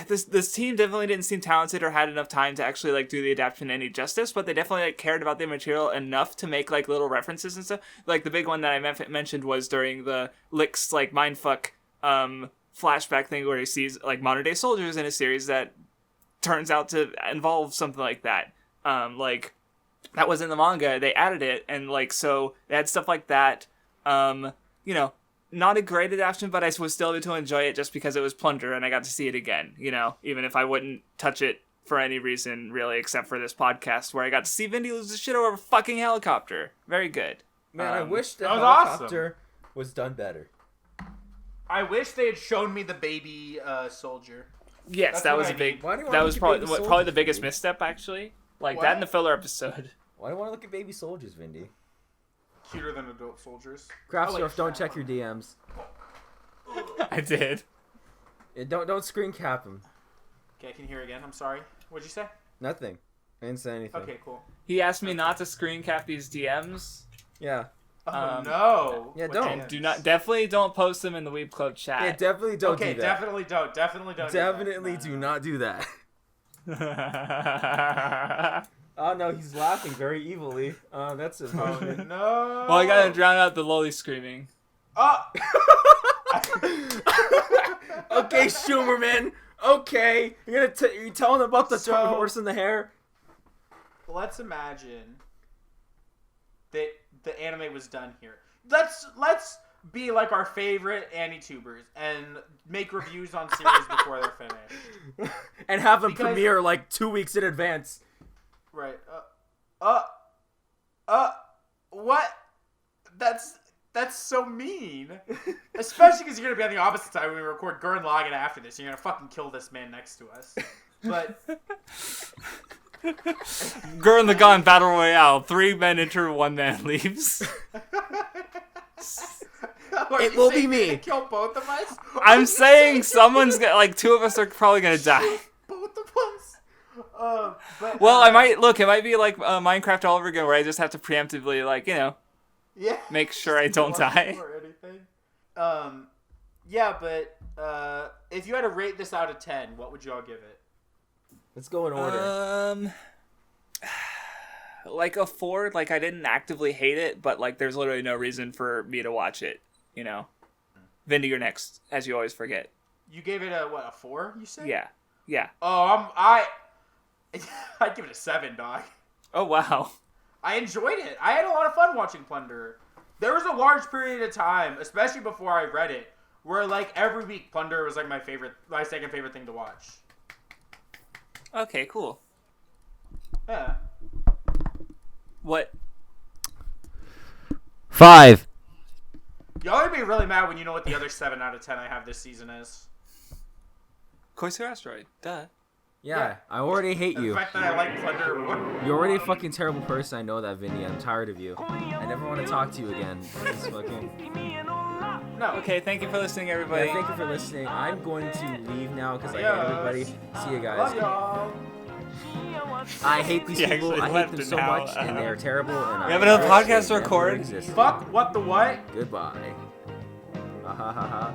this team definitely didn't seem talented or had enough time to actually, like, do the adaptation any justice, but they definitely, like, cared about the material enough to make, like, little references and stuff. Like, the big one that I mentioned was during the Lick's, like, mindfuck, flashback thing where he sees, like, modern-day soldiers in a series that turns out to involve something like that. That was in the manga. They added it, and so they had stuff like that. Not a great adaptation, but I was still able to enjoy it just because it was Plunderer and I got to see it again. Even if I wouldn't touch it for any reason really, except for this podcast where I got to see Vindy lose his shit over a fucking helicopter. Very good. Man, I wish the that was helicopter was done better. I wish they had shown me the baby soldier. Yes, That's that what was I a big. need. Why do you That wanna was look at baby probably the soldiers, biggest Vindy? misstep, actually. Like What? that in the filler episode. Why do you want to look at baby soldiers, Vindy? Cuter than adult soldiers. Craftsdwarf, don't check your DMs. I did. Yeah, don't screen cap them. Okay, I can hear again. I'm sorry. What'd you say? Nothing. I didn't say anything. Okay, cool. He asked me not to screen cap these DMs. Yeah. Oh no. Yeah, What don't. DMs? Do not definitely don't post them in the Weeb Club chat. Yeah, definitely don't Okay, do that. definitely don't. Definitely don't. Definitely do not do that. Oh no, he's laughing very evilly. That's a Oh no. Well, I gotta drown out the lolly screaming. Oh. Okay, Schumerman. Okay, you're telling about the So- horse in the hair. Let's imagine that the anime was done here. Let's be like our favorite anime-tubers and make reviews on series before they're finished. And have them Because- premiere like 2 weeks in advance. Right. What? That's so mean. Especially because you're gonna be on the opposite side when we record Gurren Lagann after this. You're gonna fucking kill this man next to us. But Gurren Lagann Battle Royale. 3 men enter, 1 man leaves. It will be me. Kill both of us. I'm saying someone's gonna, like 2 of us are probably gonna die. Both of us. But Well, it might be like Minecraft all over again where I just have to preemptively, yeah. make sure I don't die. Or anything. Yeah, but if you had to rate this out of 10, what would you all give it? Let's go in order. Like a 4. Like I didn't actively hate it, but like there's literally no reason for me to watch it. Vindy, you're next, as you always forget. You gave it a 4? You said? Yeah. Oh, I'd give it a 7, dog. Oh wow. I enjoyed it. I had a lot of fun watching Plunderer. There was a large period of time, especially before I read it, where like every week Plunderer was like my second favorite thing to watch. Okay, cool. Yeah. What? 5. Y'all are gonna be really mad when you know what the other 7 out of 10 I have this season is. Koisuru Asteroid. Duh. Yeah, I already hate The you. fact that I like Plunderer more. You're already a fucking terrible person. I know that, Vinny. I'm tired of you. I never want to talk to you again. It's fucking... No. Okay, thank you for listening, everybody. Yeah, thank you for listening. I'm going to leave now because I hate everybody. See you Love guys. y'all. I hate these He people. actually I hate left them it so now. much, and they're terrible. And We have another I wish podcast they to never record. existed. Fuck what the what? Goodbye. Ha ha ha ha.